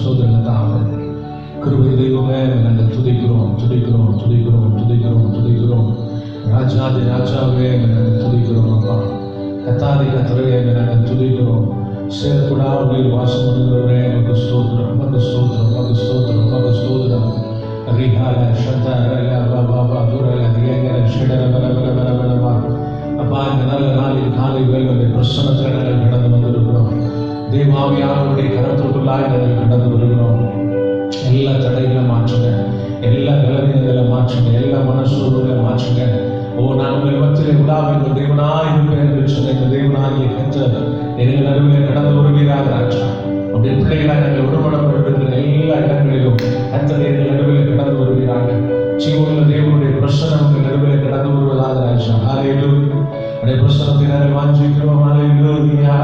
ஸ்தோத்திரம் தாவே. கிருபை தெய்வமே, நாங்கள் துதிக்கிறோம் துதிக்கிறோம் துதிக்கிறோம் துதிக்கிறோம் துதிக்கிறோம். ராஜாதி ராஜாவே, நாங்கள் துதிக்கிறோம் அப்பா. கத்தாதி கத்தரையே, நாங்கள் துதிக்கிறோம். சேரக்கூடா உயிர் வாசம் பண்ணுகிறவரே, உமக்கு ஸ்தோத்திரம் உமக்கு ஸ்தோத்திரம் உமக்கு ஸ்தோத்திரம் உமக்கு ஸ்தோத்திரம். ரிஹால சந்தரல பாபா துரல தியங்கர ஷடர வர வர வர வரவா. அப்பா, இந்த நல்ல நாளில் காலை வேளையிலே பிரசன்னத்தில் நாங்கள் கடந்து வந்திருக்கிறோம். தேவாவியானவருடைய கரத்திற்குள்ளாய் நாங்கள் கடந்து வருகிறோம். எல்லா தடைகளை மாற்றுங்க, எல்லா பலவீனங்களை மாற்றுங்க, எல்லா மனசூழலை மாற்றுங்க. ஓ, நான் உங்கள் மத்தியிலே உலாவின் தேவனாய் இருப்பேன் என்று சொன்ன இந்த தேவனாகிய கர்த்தர் எங்கள் நடுவில் கடந்து வருவீராக ராஜா. அப்படியே பிள்ளைகளாக நாங்கள் உருவடம் எடுக்கிற எல்லா இடங்களிலும் கர்த்தர் எங்கள் நடுவில் கடந்து வருவீராக. ஜீவனுள்ள தேவனுடைய பிரசன்னம் உங்கள் நடுவில் கடந்து வருவதாக ராஜா. ஹல்லேலூயா. அப்படியே பிரசன்னத்தை நாங்கள் வாஞ்சிக்கிறோம். ஹல்லேலூயா.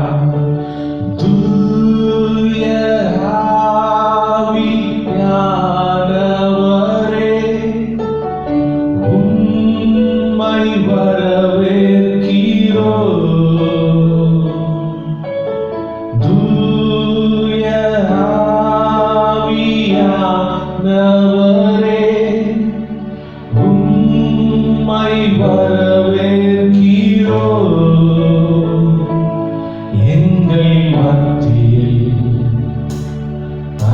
தூய ஆவியானவரே, உம்மை வரவேற்கிறோம். தூய ஆவியானவரே, உம்மை வரவேற்கிறோம். எங்கள் மத்தியில்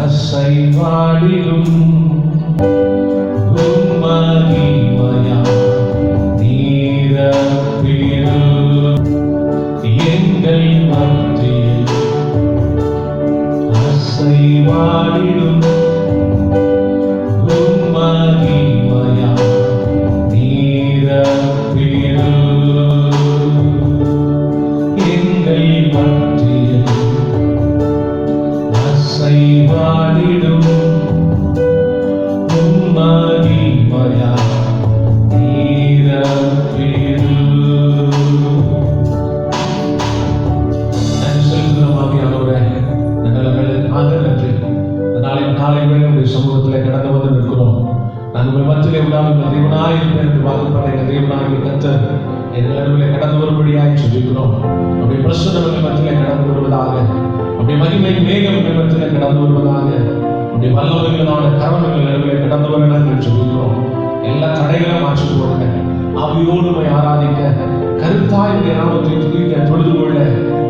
அசைவாடிலும் உம்மகிமையா நீரப்பிடும். எங்கள் மத்தியில் அசைவாடிலும் உம்மகிமையா நீரப்பிடும். எங்கள் மத்தியில் அசைவாடிடும் உம்மகிமையா நீரப்பிடும். நன்றி செலுத்துகிறோம் ஆவியானவரே. நன்றி. நாளின் காலை வேளையிலே சமூகத்தில் கடந்து வந்து நிற்கிறோம். நான் உங்கள் மத்தியிலே உலாவுங்கள் தேவனாய் இருப்பேன் என்று வாக்குப்பட்ட எங்கள் தேவனாகிய கர்த்தர் எங்கள் நடுவிலே கடந்து வரும்படியாய் சொல்லிக்கிறோம். அப்படி பிரசன்னம் எங்கள் மத்தியிலே கடந்து வருவதாக, அப்படி மகிமை மேகம் எங்கள் மத்தியிலே கடந்து வருவதாக, அப்படி வல்லமைகளான கரம் எங்கள் நடுவிலே கடந்து வரணும் என்று சொல்லிக்கிறோம். எல்லா தடைகளும் மாற்றி போடுங்க. ஆவியோடு ஆராதிக்க, கருத்தாய் நாமத்தை துதிக்க, தொழுது கொள்ள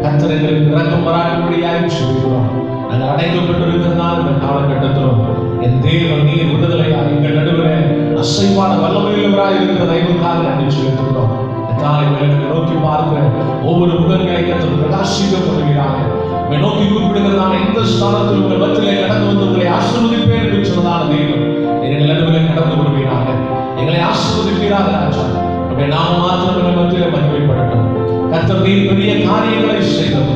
கர்த்தர் எங்களுக்கு இரக்கம் பாராட்டும்படியாய் சொல்லிக்கிறோம். நாங்கள் அடைக்கப்பட்டிருக்கிறதால் இந்த காலகட்டத்திலும் என் தேவன் நீர் விடுதலையாக எங்கள் நடுவில் அசைவான வல்லமையுள்ளவராய் இருக்கிற தெய்வக்காக நன்றி செலுத்துகிறோம். காலை வேளைகளை நோக்கி பார்க்கிற ஒவ்வொரு முகங்களை கர்த்தர் பிரகாசிக்கப்படுகிறாங்க. நோக்கி கூப்பிடுகிறதான எந்த ஸ்தானத்தில் உங்கள் மத்தியிலே கடந்து வந்து உங்களை ஆசீர்வதிப்பேன் என்று சொன்னதான தெய்வம் எங்கள் நடுவில் கடந்து வருவீராக. எங்களை ஆசீர்வதிப்பீராக ராஜா. அப்படி நாம் மாத்திரம் எங்கள் மத்தியிலே மகிமைப்படட்டும். கர்த்தர் நீர் பெரிய காரியங்களை செய்தோம்.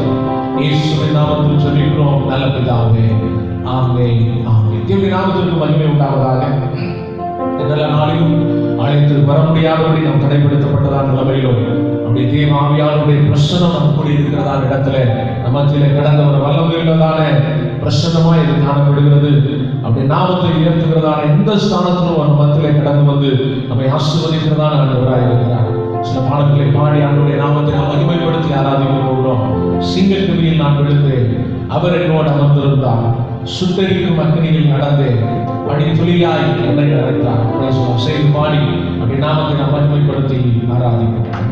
இயேசுவின் நாமத்தில் சொல்லிக்கிறோம் நல்ல பிதாவே. ஆமென் ஆமென். தேவனுடைய நாமத்திற்கு மகிமை உண்டாவதாக. நல்ல நாளிலும் அழைத்து வர முடியாதபடி நாம் தடைப்படுத்தப்பட்டதான நிலைமையிலும் அப்படி தேவ ஆவியானவருடைய பிரசன்னம் நம் கூடி இருக்கிறதான இடத்துல மத்தியிலே கடந்த ஒரு வல்லமையுள்ளதான பிரசன்னமாய் இது காணப்படுகிறது. அப்படி நாமத்தை உயர்த்துகிறதான எந்த ஸ்தானத்திலும் ஒரு மத்தியிலே கடந்து வந்து நம்மை ஆசீர்வதிக்கிறதான ஆண்டவராய் இருக்கிறார். சில பாடல்களை பாடி ஆண்டவருடைய நாமத்தை நாம் மகிமைப்படுத்தி ஆராதிக்க போகிறோம். சிங்கக்குழியில் நான் விழுந்தேன், அவர் என்னோடு அமர்ந்திருந்தார். சுட்டரிக்கும் அக்னியில் நடந்தேன், பனித்துளியாய் என்னை அழைத்தார். செய்து பாடி அப்படி நாமத்தை நாம் மகிமைப்படுத்தி ஆராதிப்போம்.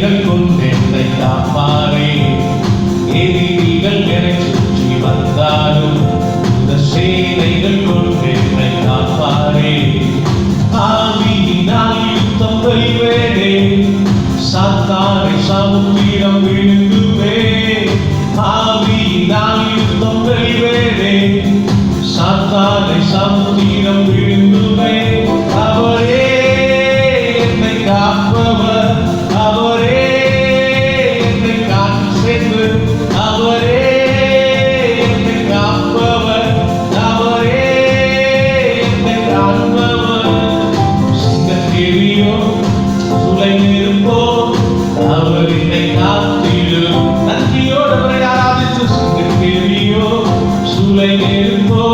சேனைகள் கொண்டு என்னை காப்பாரே. எதிரிகள் என்னை சுற்றி வந்தாலும் இந்த சேனைகள் கொண்டு என்னை காப்பாரே. ஆவியினால் யுத்தம் வெல்வேனே, சாத்தானை சமுத்திரம் விழுங்குவே. ஆவியினால் யுத்தம் வெல்வேனே, சாத்தானை சமுத்திரம் விழுங்குவே. அவரே என்னை காப்பவர், அவரே என்னை காத்து, அவரே என்னை காப்பவர், அவரே என்னை காப்பவர். சிங்கக்கேரியோ சுலை நெருப்போ அவர் என்னை காத்திடும். நன்றியோடு அவரை ஆராதித்து சிங்கக்கேரியோ சுலை நெருப்போ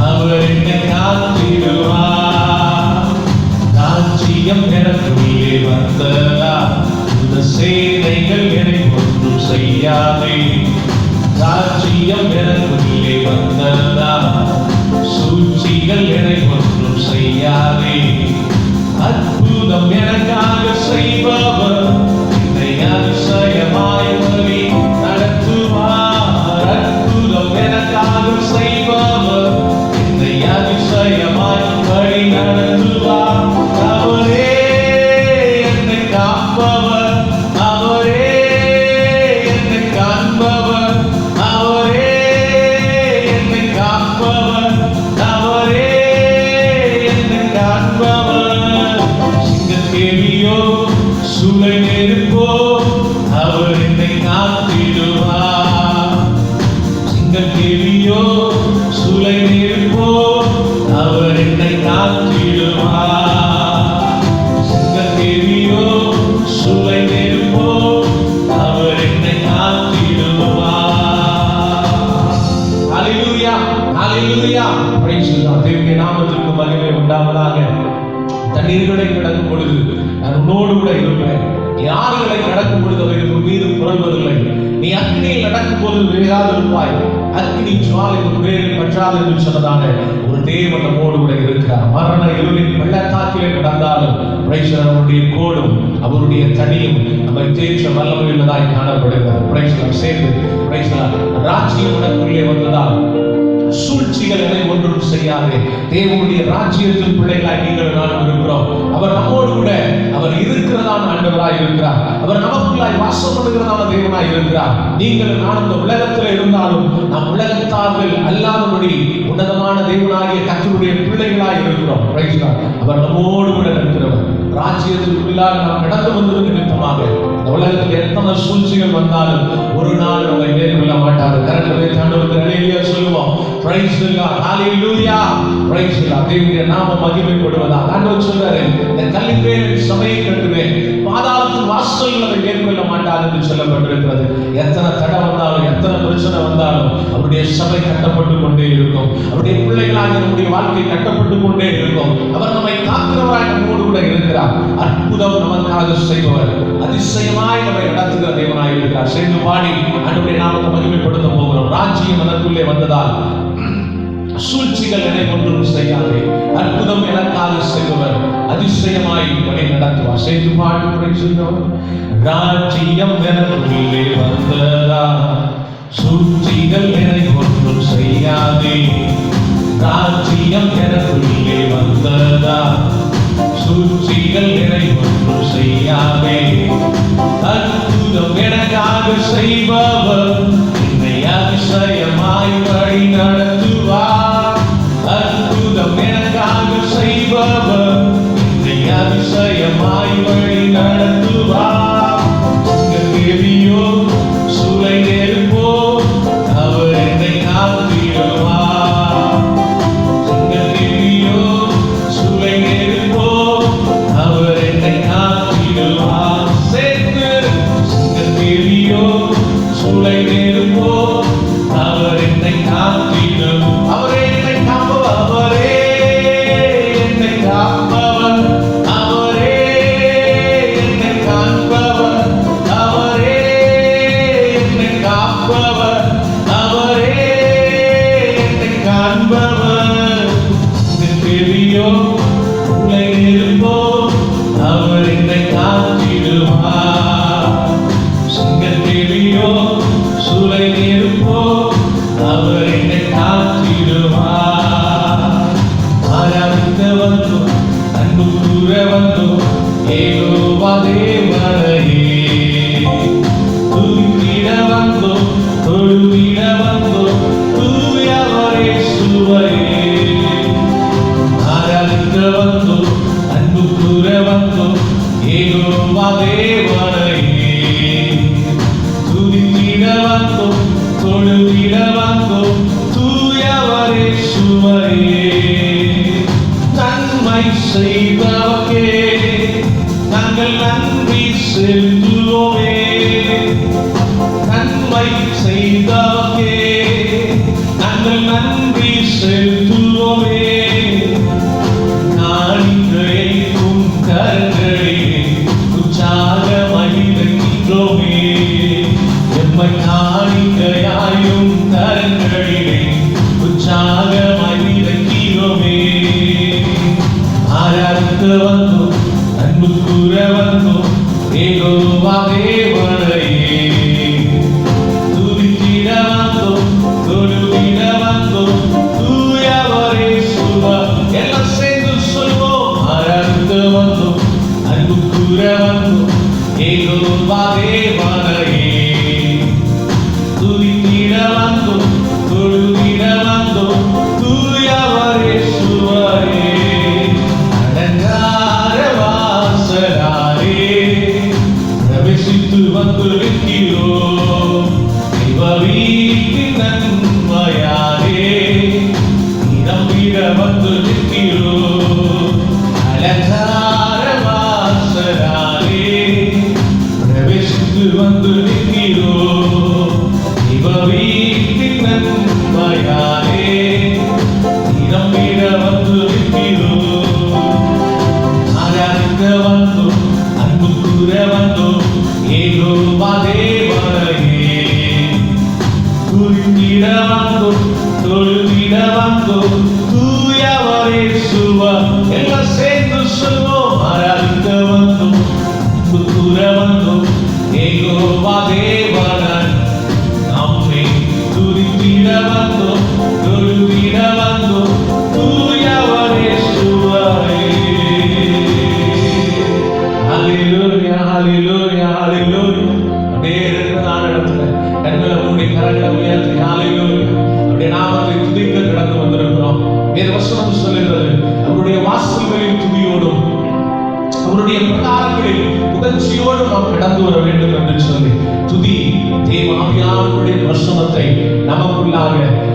அவர் என்னை காத்திடுவார். ராஜ்யம் எனக்குள்ளே வந்ததா, இந்த சேனைகள் என்னை ஒன்றும் செய்யாதே. ராஜ்யம் எனக்குள்ளே வந்ததா, சூழ்ச்சிகள் என்னை ஒன்றும் செய்யாதே. அற்புதம் எனக்காக செய்பவர் என்னை அதிசயமாய் வழி நடத்துவார். அற்புதம் எனக்காக செய்பவர் என்னை அதிசயமாய் வழி நடத்துவார். அவரே என்னை காப்பவர், அவரே என்னை காண்பவர், அவரே என்னை காப்பவர், அவரே என்னை காண்பவர். சிங்கக்கேரியோ சுலை நெருப்போ அவர் என்னை காத்திடுவார். சிங்கக்கேரியோ சுலை நெருப்போ அவர் என்னை காத்திடுவார். சிங்கக்கேரியோ சுலை நெருப்போ அவர் என்னை காத்திடுவார். ஹல்லேலூயா, ஹல்லேலூயா. Praise the Lord. தேவனுடைய நாமத்திற்கு மகிமை உண்டாவதாக. தண்ணீர்களை கடக்கும் பொழுது நான் உன்னோடு கூட இருப்பேன். நீ ஆறுகளை கடக்கும் பொழுது அவைகள் உன் மீது புரள்வதில்லை. நீ அக்னியில் நடக்கும் போது வேகாது இருப்பாய். அக்னி ஜுவாலை உன் மேல் பற்றாது என்று சொன்னதான ஒரு தேவன் நம்மோடு கூட இருக்கிறார். மரண இருளின் பள்ளத்தாக்கிலே கடந்தாலும் அவருடைய கோடும் அவருடைய தனியும் நம்மை தேற்ற வல்லமை உள்ளதாய் காணப்படுகிறது. சேர்ந்து ராஜ்யம் உனக்குள்ளே வந்ததால் சூழ்ச்சிகள் என்னை ஒன்றும் செய்யாதே. தேவனுடைய ராஜ்யத்தின் பிள்ளைகளாய் நீங்கள் நானும் இருக்கிறோம். அவர் நம்மோடு கூட அவர் இருக்கிறதான ஆண்டவராய் இருக்கிறார். அவர் நமக்குள்ளாய் வாசம் பண்ணுகிறதான தேவனாய் இருக்கிறார். நீங்கள் நான் இந்த உலகத்தில் இருந்தாலும் நாம் உலகத்தார்கள் அல்லாதபடி உன்னதமான தேவனாகிய கர்த்தருடைய பிள்ளைகளாய் இருக்கிறோம். அவர் நம்மோடு கூட இருக்கிறவர். ராஜ்யத்திற்குள்ளாக நாம் கடந்து வந்தது நிமித்தமாக இந்த உலகத்தில் எத்தனை சூழ்ச்சிகள் வந்தாலும் ஒரு நாள் நம்மை மேற்கொள்ள மாட்டார். கரங்களை தாண்டவருக்கு ஹல்லேலூயா சொல்லுவோம். Price the Lord, hallelujah, praise the Lord. தேவனுடைய நாமம் மகிமைப்படுவதாக. ஆண்டவர் சொல்றாரு, இந்த கல்லின் மேல் சபையை கட்டுவேன், பாதாளத்தின் வாசல்கள் அதை மேற்கொள்ள மாட்டார் என்று சொல்லப்பட்டிருக்கிறது. எத்தனை தடை வந்தாலும் எத்தனை பிரச்சனை வந்தாலும் அவருடைய சபை கட்டப்பட்டு கொண்டே இருக்கும். அவருடைய பிள்ளைகளாக நம்முடைய வாழ்க்கை கட்டப்பட்டு கொண்டே இருக்கும். அவர் நம்மை காக்கிறவராய் நம்மோடு கூட இருக்கிறார். அற்புதம் நமக்காக செய்பவர், அதிசயமாய் நம்மை நடத்துகிற தேவனாய் இருக்கிறார். சேர்ந்து பாடி ஆண்டவருடைய நாமத்தை மகிமைப்படுத்த போகிறோம். ராஜ்யம் எனக்குள்ளே வந்ததால் சூழ்ச்சிகள் என்னை ஒன்றும் செய்யாதே. அற்புதம் எனக்காக செய்பவர், அதிசயமாய் வழி நடத்துவார். சேர்ந்து பாடி சொல்லுவோம். ராஜ்யம் எனக்குள்ளே வந்ததா, சூழ்ச்சிகள் என்னை ஒன்றும் செய்யாதே. ராஜ்யம் எனக்குள்ளே வந்ததா, சூழ்ச்சிகள் என்னை ஒன்றும் செய்யாதே. அற்புதம் எனக்காக செய்பவர் என்னை அதிசயமாய் வழி நடத்துவார். அற்புதம் எனக்காக செய்பவர் என்னை அதிசயமாய் வழி நடத்துவார். சிங்கக்கேரியோ சுலை நெருப்போ அவர் என்னை காத்திடுவார். சிங்கக்கேரியோ சுலை நெருப்போ அவர் என்னை காத்திடுவார். சேர்த்து சிங்கக்கேரியோ சுலை நெருப்போ அவர் என்னை காத்திடும். அவரே என்னை காப்பவர், அவரே என்னை காப்பவர், அவரே என்னை காப்பவர், அவரே என்னை காப்பவர், அவரே என்னை காண்பவர். சிங்கக்கேரியோ சுலை நெருப்போ அவர் என்னை காத்திடுவார். தொழுதிட வந்தோம் தூயவரே சுவையே. நன்மை செய்தவர்க்கே நாங்கள் நன்றி செலுத்துவோமே. நன்மை செய்தவர்க்கே நாங்கள் நன்றி செலுத்துவோமே. நாளிகைக்கும் கரங்களே உற்சாகமாய் இருக்கின்றோமே. எம்மை நாளிகையாயும் கரங்களிலே உற்சாகமாய் இருக்கிறோமே. ஆராதிக்க வந்தோம், அன்பு கூற வந்தோம், யெகோவா தேவனையே. துதித்திட வந்தோம், தொழுதிட வந்தோம், தூயவரே சுவா. எல்லாம் சேர்ந்து சொல்வோம். ஆராதிக்க வந்தோம், அன்பு கூற வந்தோம், யெகோவா தேவனையே. துதித்திட வந்தோம், தொழுதிட வந்தோம், தூயவரே சுவையே. அடங்காத வாசலாலே பிரவேசித்து வந்திருக்கிறோம். தெய்வ வீட்டின் நன்மையாலே நிரம்பிட வந்திருக்கிறோம். அலங்கார வாசலாலே பிரவேசித்து வந்திருக்கிறோம். தெய்வ வீட்டின் நன்மையாலே நிரம்பிட வந்திருக்கிறோம். ஆராதிக்க வந்தோம், அன்பு கூற வந்தோம், யெகோவா தேவனையே. துதித்திட வந்தோம், தொழுதிட வந்தோம், தூயவரே சுவா. எல்லாம் சேர்ந்து சொல்வோம். ஆராதிக்க வந்தோம், அன்பு கூற வந்தோம், யெகோவா தேவனை. நம்மை துதித்திட வந்தோம், தொழுதிட வந்தோம், தூயவரே சுவையே. ஹல்லேலூயா, ஹல்லேலூயா, ஹல்லேலூயா. அப்படியே இருக்கிறதான இடத்துல கண்களை மூடி கரங்களை உயர்த்தி ஹல்லேலூயா அப்படியே நாமத்தை துதிக்க கடந்து வந்திருக்கிறோம். வேத வசனம் சொல்லுகிறது, அவருடைய வாசல்களில் துதியோடும் அவருடைய பிரகாரங்களில் புகழ்ச்சியோடு நாம் கடந்து வர வேண்டும் என்று சொல்லி துதி தேவாவியானவருடைய வசனத்தை நமக்குள்ளாக,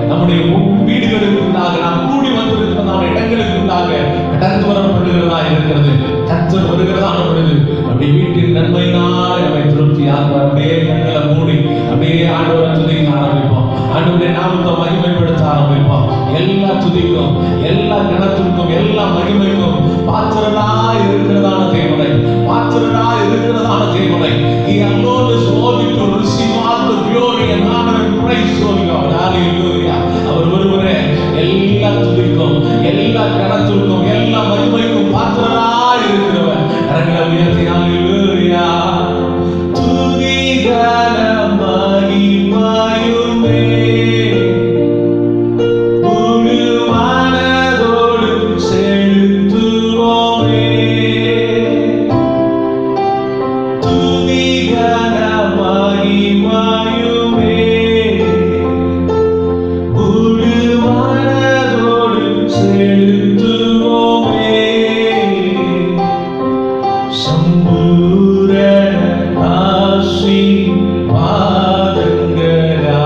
நம்முடைய வீடுகளுக்குள்ளாக, நாம் கூடி வந்திருக்கிறதான இடங்களுக்குள்ளாக கடந்து வரப்படுகிறதா இருக்கிறது. கர்த்தர் வருகிறதான பொழுது அப்படி வீட்டின் நன்மையினால் நம்மை திருப்தியாக அப்படியே கண்களை மூடி அப்படியே ஆண்டவரை துதிக்க ஆரம்பிப்போம். ஆண்டவருடைய நாமத்தை மகிமைப்படுத்த ஆரம்பிப்போம். எல்லா துதிக்கும், எல்லா கணத்திற்கும், எல்லா மகிமைக்கும் பாத்திரராய் இருக்கிறதான தேவனை, பாத்திரராய் இருக்கிறதான தேவனை. He alone is worthy to receive all the glory and honor and praise, O God. Hallelujah. அவர் ஒருவரே எல்லா துதிக்கும், எல்லா கணத்திற்கும், எல்லா மகிமைக்கும் பாத்திரராய் இருக்கிறவர். கரங்களை உயர்த்தி ஹல்லேலூயா. துதி கன மகிமையுமே முழு மனதோடு செலுத்துவோமே. துதி கன மகிமையுமே முழு மனதோடு செலுத்துவோமே. சம்பூரண ஆசீர்வாதங்களா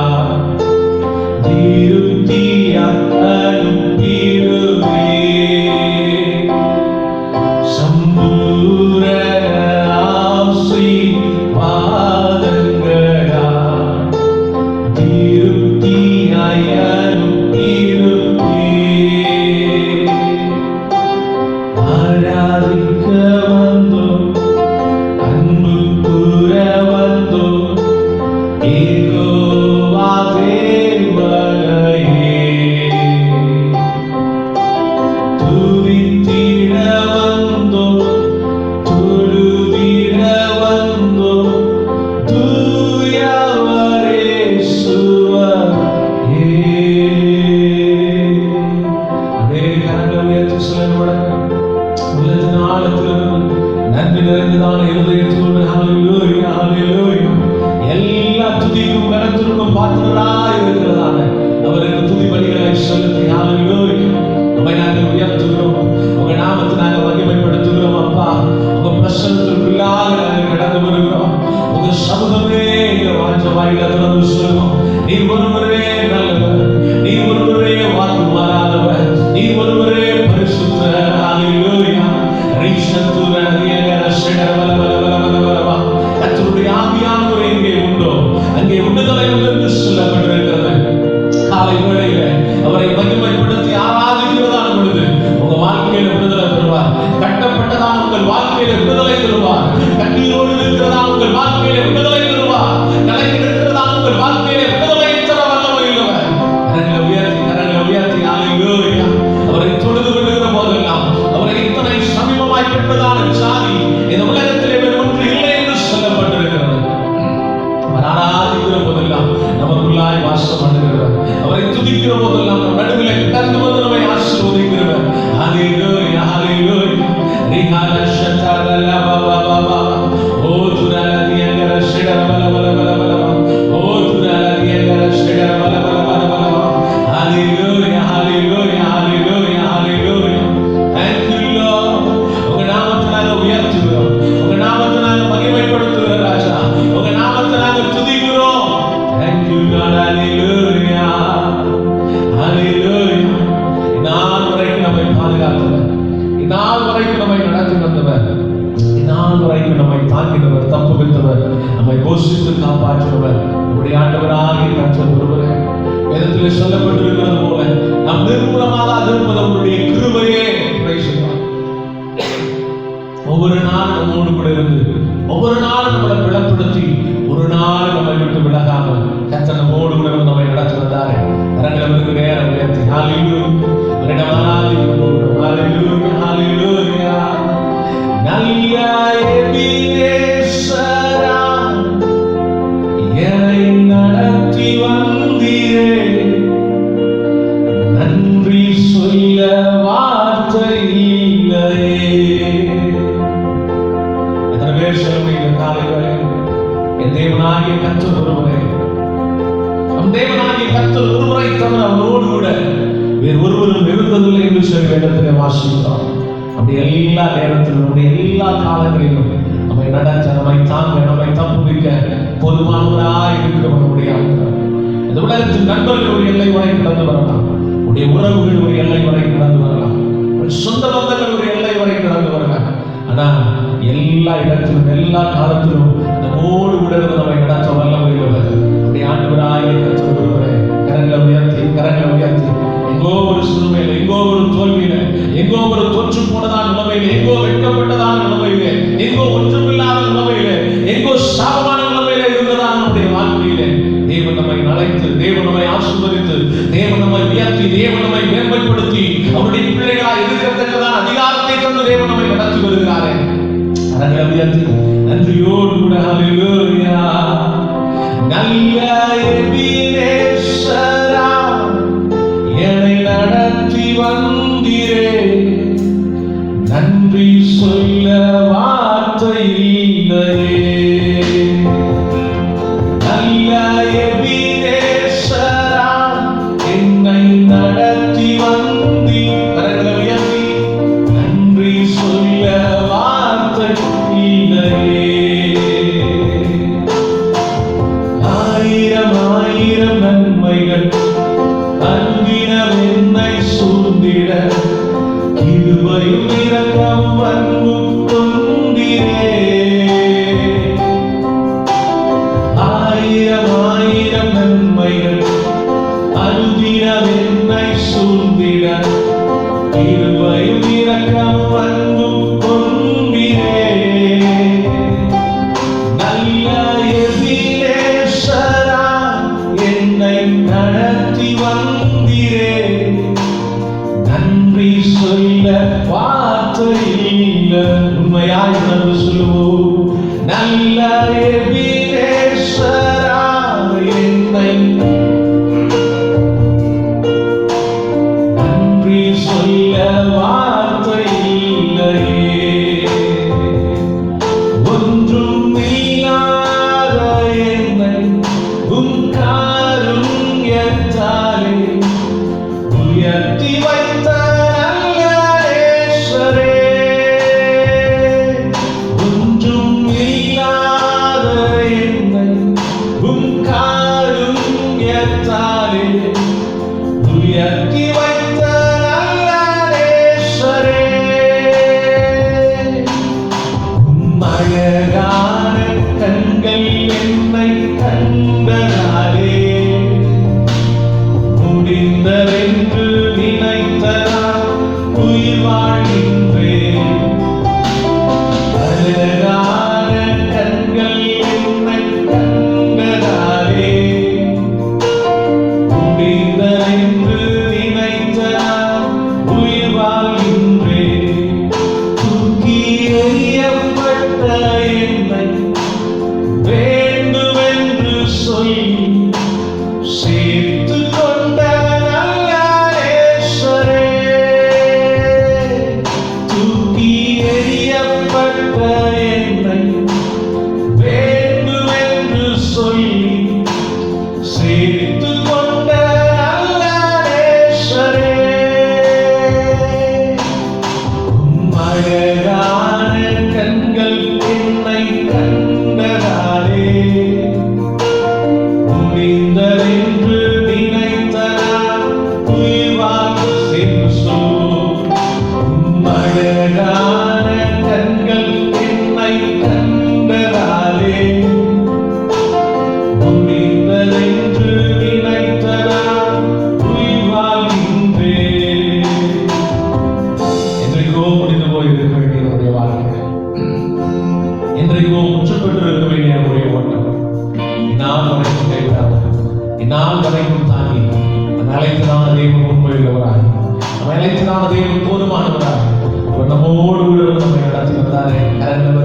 திருப்தியாய் அனுப்பிடுவே. சம்பூரண ஆசீர்வாதங்களா திருப்தியாய் அனுப்பிடுவே. ஆராதிக்க வந்தோம், அன்பு கூற வந்தோம், யெகோவா தேவனையே. துதித்திட வந்தோம், தொழுதிட வந்தோம், தூயவரே சுவையே. அப்படியே கரங்களை உயர்த்தி சொல்லுங்க. உள்ளத்தின் ஆழத்திலிருந்து நன்றி நிறைந்ததான இருதயத்தோடு ஹல்லேலூயா, ஹல்லேலூயா. எல்லா துதிக்கும் கனத்திற்கும் பாத்திரராய் இருக்கிறதான அவருக்கு துதி பலிகளை செலுத்தி ஹல்லேலூயா உம்மை நாங்கள் உயர்த்துகிறோம். உங்க நாமத்தை நாங்கள் மகிமைப்படுத்துகிறோம். அப்பா, உங்க பிரசன்னத்திற்குள்ளாக நாங்கள் கடந்து வருகிறோம். உங்க சமூகமே எங்க வாஞ்ச வாயில திறந்து சொல்லுவோம். நீர் ஒருவரே நல்லவர், நீர் ஒருவரே வாக்கு மாறாதவர், நீர் ஒருவரே பரிசுத்தர். ஹalleluya. கர்த்தருடைய ஆவியானவர் எங்கே உண்டோ அங்கே விடுதலை என்று சொல்லப்பட்டிருக்கிறது. காலை வேளையில அவரை மகிமைப்படுத்தி ஆராதிக்கிறதான பொழுது உங்க வாழ்க்கையில விடுதலை தருவார். கட்டப்பட்டதான உங்கள் வாழ்க்கையில விடுதலை தருவார். கண்ணீரோடு இருக்கிறதான உங்கள் வாழ்க்கையில விடுதலை தருவார். கலங்கி இருக்கிறதான உங்கள் வாழ்க்கையில விடுதலை தர வல்லவர் இல்லவர். கரங்களை உயர்த்தி ஹalleluya. அவரை தொழுது கொள்ளுகிற போதெல்லாம் அவரை இத்தனை சமீபமாய் பெற்றதான ஜாதி இந்த உலகத்திலே வேறு ஒன்று இல்லை என்று சொல்லப்பட்டிருக்கிறது. ஆராதிக்கிற போதெல்லாம் நமக்குள்ளாய் வாசம் பண்ணுகிறவர், அவரை துதிக்கிற போதெல்லாம் நம் நடுவிலே கடந்து வந்து நம்மை ஆசீர்வதிக்கிறவர். ஹalleluya ஹalleluya. ரிஹால ஷதரல பாபா ஓ துரல தியங்கர ஷடர பல பல பல பல ஓ துரல தியங்கர ஷடர பல பல பல பல. ஹalleluya ஹalleluya ஹalleluya ஹalleluya. Thank you Lord. உங்க நாமத்தை நாங்கள் உயர்த்துகிறோம், உங்க நாமத்தை நாங்கள் மகிமைப்படுத்துகிறோம் ராஜா, உங்க நாமத்தை நாங்கள் துதிக்கிறோம். Thank you Lord. Hallelujah Hallelujah. இந்நாள் வரைக்கும் நம்மை பாதுகாத்தவர், இந்நாள் வரைக்கும் நம்மை நடத்தி வந்தவர், இந்நாள் வரைக்கும் நம்மை தாங்கினவர், தப்புவித்தவர், நம்மை போஷித்து காப்பாற்றினவர் நம்முடைய ஆண்டவராகிய கர்த்தர் ஒருவரே. வேதத்திலே சொல்லப்பட்டிருக்கிறது போல நாம் நிர்மூலமாக இருப்பது அவருடைய கிருபையே. ஒவ்வொரு நாளும் நம்மோடு கூட இருந்து ஒவ்வொரு நாளும் நம்மளை விளப்படுத்தி ஒரு நாள் நம்மை விட்டு விலகாமல் கர்த்தர் நம்மோடு கூட நம்மை நடத்தி வந்தாரே. கரங்களுக்கு நேரம் உயர்த்தி ஹalleluya ஹalleluya ஹalleluya. நல்ல எபினேசரா என்னை நடத்தி வந்தீரே, நன்றி சொல்ல வார்த்தை இல்லையே. எத்தனை பேர் சொல்லுவீங்க காலை வேளையில் என் தேவனாகிய கர்த்தர் ஒருவரே, நம் தேவனாகிய கர்த்தர் ஒருவரை தவிர அவரோடு கூட வேறு ஒருவரும் இருந்ததில்லை என்று சொல்லி வேதத்திலே வாசிக்கிறோம். அப்படி எல்லா நேரத்திலும் நம்முடைய எல்லா காலங்களிலும் நம்மை நடத்த, நம்மை தாங்க, நம்மை தப்புவிக்க போதுமானவராய் இருக்கிறவர் நம்முடைய ஆண்டவர். இந்த உலகத்தில் நண்பர்கள் ஒரு எல்லை வரை கடந்து வரலாம், உடைய உறவுகள் ஒரு எல்லை வரை கடந்து வரலாம், சொந்த பந்தங்கள் ஒரு எல்லை வரை கடந்து வரலாம். ஆனா எல்லா இடத்திலும் எல்லா காலத்திலும் நம்மோடு கூட இருந்து நம்மை நடத்த வல்லவர் உள்ளவர் நம்முடைய ஆண்டவராகிய கர்த்தர் ஒருவரே. கரங்களை உயர்த்தி கரங்களை உயர்த்தி எங்கோ ஒரு சிறுமையில, எங்கோ ஒரு தோல்வியில, எங்கோ ஒரு தோற்று போனதான நிலைமையில, எங்கோ வெட்கப்பட்டதான நிலைமையில, எங்கோ ஒன்றுமில்லாத நிலைமையில, எங்கோ சாபமான நிலைமையில இருந்ததான நம்முடைய வாழ்க்கையில தேவன் நம்மை அழைத்து, தேவன் நம்மை ஆசீர்வதித்து, தேவன் நம்மை உயர்த்தி, தேவன் நம்மை மேன்மைப்படுத்தி அவருடைய பிள்ளைகளாய் இருக்கத்தக்கதான அதிகாரத்தை தந்து தேவன் நம்மை நடத்தி வருகிறாரே. கரங்களை உயர்த்தி நன்றியோடு கூட ஹalleluya. நல்ல எபினேசரா என்னை நடத்தி வந்தீரே, நன்றி சொல்ல வார்த்தை இல்லையே. நல்ல எபினேசரா என்னை நடத்தி வந்தீ, கரங்களை உயர்த்தி நன்றி சொல்ல வார்த்தை இல்லையே. ஆயிரம் ஆயிரம் நன்மைகள் அன்பினம் என்னை சூழ்ந்திட, கிருபையும் இரக்கமும் அன்பும் கொண்டீரே. ஆயிரம் ஆயிரம் நன்மைகள் அன்பினம் என்னை சூழ்ந்திட, கிருபையும் இரக்கமும் அன்பும் கொண்டீரே. நல்ல எபினேசரா என்னை நடத்தி வந்தீரே, நன்றி சொல்ல வார்த்தை இல்லை. உண்மையாய் உணர்வு சொல்லுவோம். நல்ல எபினேசரா என்னை நன்றி சொல்ல வார்த்தை இல்லையே. ஒன்றும் இல்லாத என்னை உம் காருண்யத்தாலே உயர்த்தி வைத்த நல்ல நேசரே. ஒன்றும் இல்லாத இந்நாள் வரைக்கும் தாங்கி நம்ம அழைத்ததான தேவன் உண்மையுள்ளவராய், நம்ம அழைத்ததான தேவன் போதுமானவராய் அவர் நம்மோடு நம்மை நடத்தி வந்தாரே. நேரம்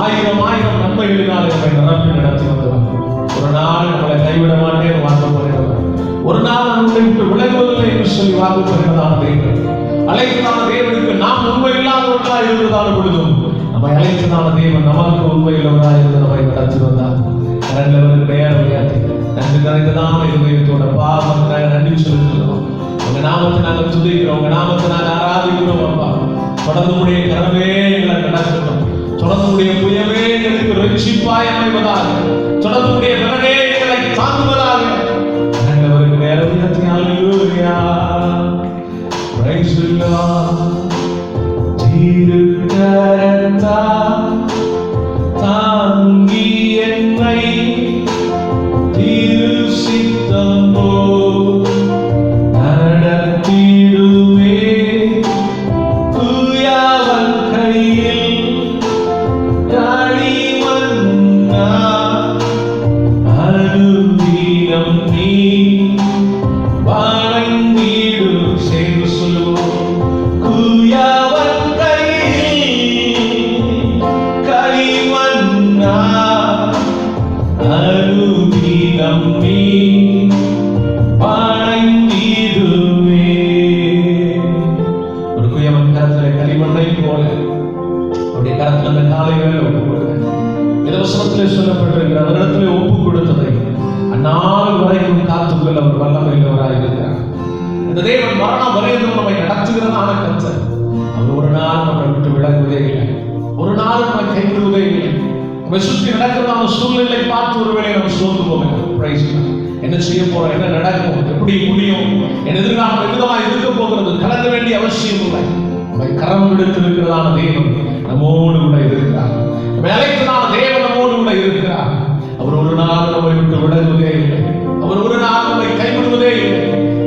ஆயிரம் ஆயிரம் நன்மைகளினால் நம்மை நிரப்பி நடத்தி வந்தவர். ஒரு நாள் நம்மளை கைவிட மாட்டேன் வாங்க போகிறவர், ஒரு நாள் நம்மை விட்டு விலகுவதில்லை என்று சொல்லி வாக்கு போகிறதான தேவன். அழைத்ததான தேவனுக்கு நாம் உண்மை இல்லாதவர்களாக இருந்ததான பொழுதும் நம்மை அழைத்ததான தேவன் நமக்கு உண்மை உள்ளவராக இருந்து நம்மை நடத்தி வந்தார். நேரம் நன்றி நிறைந்ததான இருதயத்தோட பாவத்துக்காக நன்றி செலுத்துகிறோம். உங்க நாமத்தை நாங்கள் துதிக்கிறோம், உங்க நாமத்தை நாங்கள் ஆராதிக்கிறோம். அப்பா தொடர்ந்து உடைய கரமே எங்களை நடக்கட்டும், தொடர்ந்து உடைய புயமே எங்களுக்கு ரட்சிப்பாய் அமைவதாக, தொடர்ந்து உடைய கரமே எங்களை தாங்குவதாக. நல்லவருக்கு நேரம் ஹல்லேலூயா பிரைஸ் தி லார்ட். திருக்கரத்தா தாங்கி என்னை திரு சித்தம் போல் நடத்திடுவே, தூயவன் கையில் களிமண்ணா அனுதினம் நீ வணங்கிடும். சேர்ந்து சொல்லுவோம், தூயவன் கையில் களிமண்ணா அனுதினம் நீ வணங்கிடுவே. ஒரு குயவன் கரத்துல களிமண்ணை போல அவருடைய கரத்துல அந்த காலை வேலை ஒப்பு கொடுங்க. வசனத்திலே சொல்லப்பட்டிருக்கிற அவரிடத்திலே ஒப்பு கொடுத்ததை அந்நாள் வரைக்கும் காத்துக்கொள்ள அவர் வல்லமையுள்ளவராக இருக்கிறார். இந்த தேவன் மரணம் வரையிலும் நம்மை நடத்துகிறதான கர்த்தர். அவர் ஒரு நாள் நம்மை விட்டு விலகுவதே இல்லை, ஒரு நாள் நம்மை கைவிடுவதே இல்லை. நம்மை சுற்றி நடக்கிறதான சூழ்நிலை பார்த்து ஒருவேளை நம்ம சோர்ந்து போவேன். என்ன செய்ய போறோம், என்ன நடக்கும், எப்படி முடியும், என் எதிர்காலம் எவ்விதமாக இருக்க போகிறது, கலங்க வேண்டிய அவசியம் இல்லை. நம்மை கரம் விடுத்திருக்கிறதான தேவன் நம்மோடு கூட இருக்கிறார். நம்மை அழைத்ததான தேவன் நம்மோடு கூட இருக்கிறார். அவர் ஒரு நாள் நம்மை விட்டு விலகுவதே இல்லை, அவர் ஒரு நாள் நம்மை கைவிடுவதே இல்லை.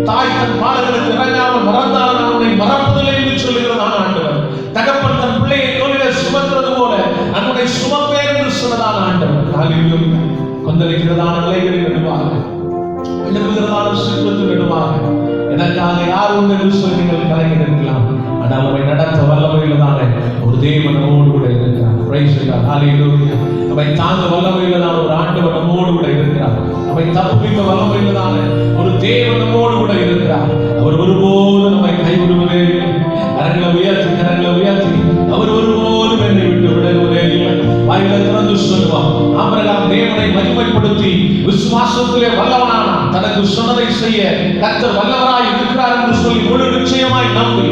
தாய் தன் பாலங்களுக்கு இறங்காமல் மறந்தால் நம்மை மறப்பதில்லை என்று சொல்லுகிறதான ஆண்டவர். தகப்பன் தன் பிள்ளையை தோளிலே சுமக்கிறது போல நம்முடைய சுமப்பேன் என்று சொன்னதான ஆண்டவர். காலையிலும் கொந்தளிக்கிறதான நிலைகளில் நடுவாக, எழுப்புகிறதான சிற்பத்தில் நடுவாக எனக்காக யார் உண்டு என்று சொல்லி நீங்கள் கலங்கி நிற்கலாம். ஆனால் நம்மை நடத்த வல்லமையில்தான ஒரு தேவன் நம்மோடு கூட இருக்கிறார். Praise the Lord. ஹல்லேலூயா. நம்மை தாங்க வல்லமையில்தான ஒரு ஆண்டவர் நம்மோடு கூட இருக்கிறார். நம்மை தப்புவிக்க வல்லமையில்தான ஒரு தேவன் நம்மோடு கூட இருக்கிறார். அவர் ஒருபோதும் நம்மை கைவிடுவதே இல்லை. கரங்களை உயர்த்தி அவர் ஒருபோதும் என்னை விட்டு விடுவதே இல்லை. வாயிலை திறந்து சொல்லுவான், ஆபிரகாம் தேவனை மகிமைப்படுத்தி விசுவாசத்திலே வல்லவனானான். தனக்கு சொன்னதை செய்ய கர்த்தர் வல்லவராய் இருக்கிறார் என்று சொல்லி முழு நிச்சயமாய் நம்பி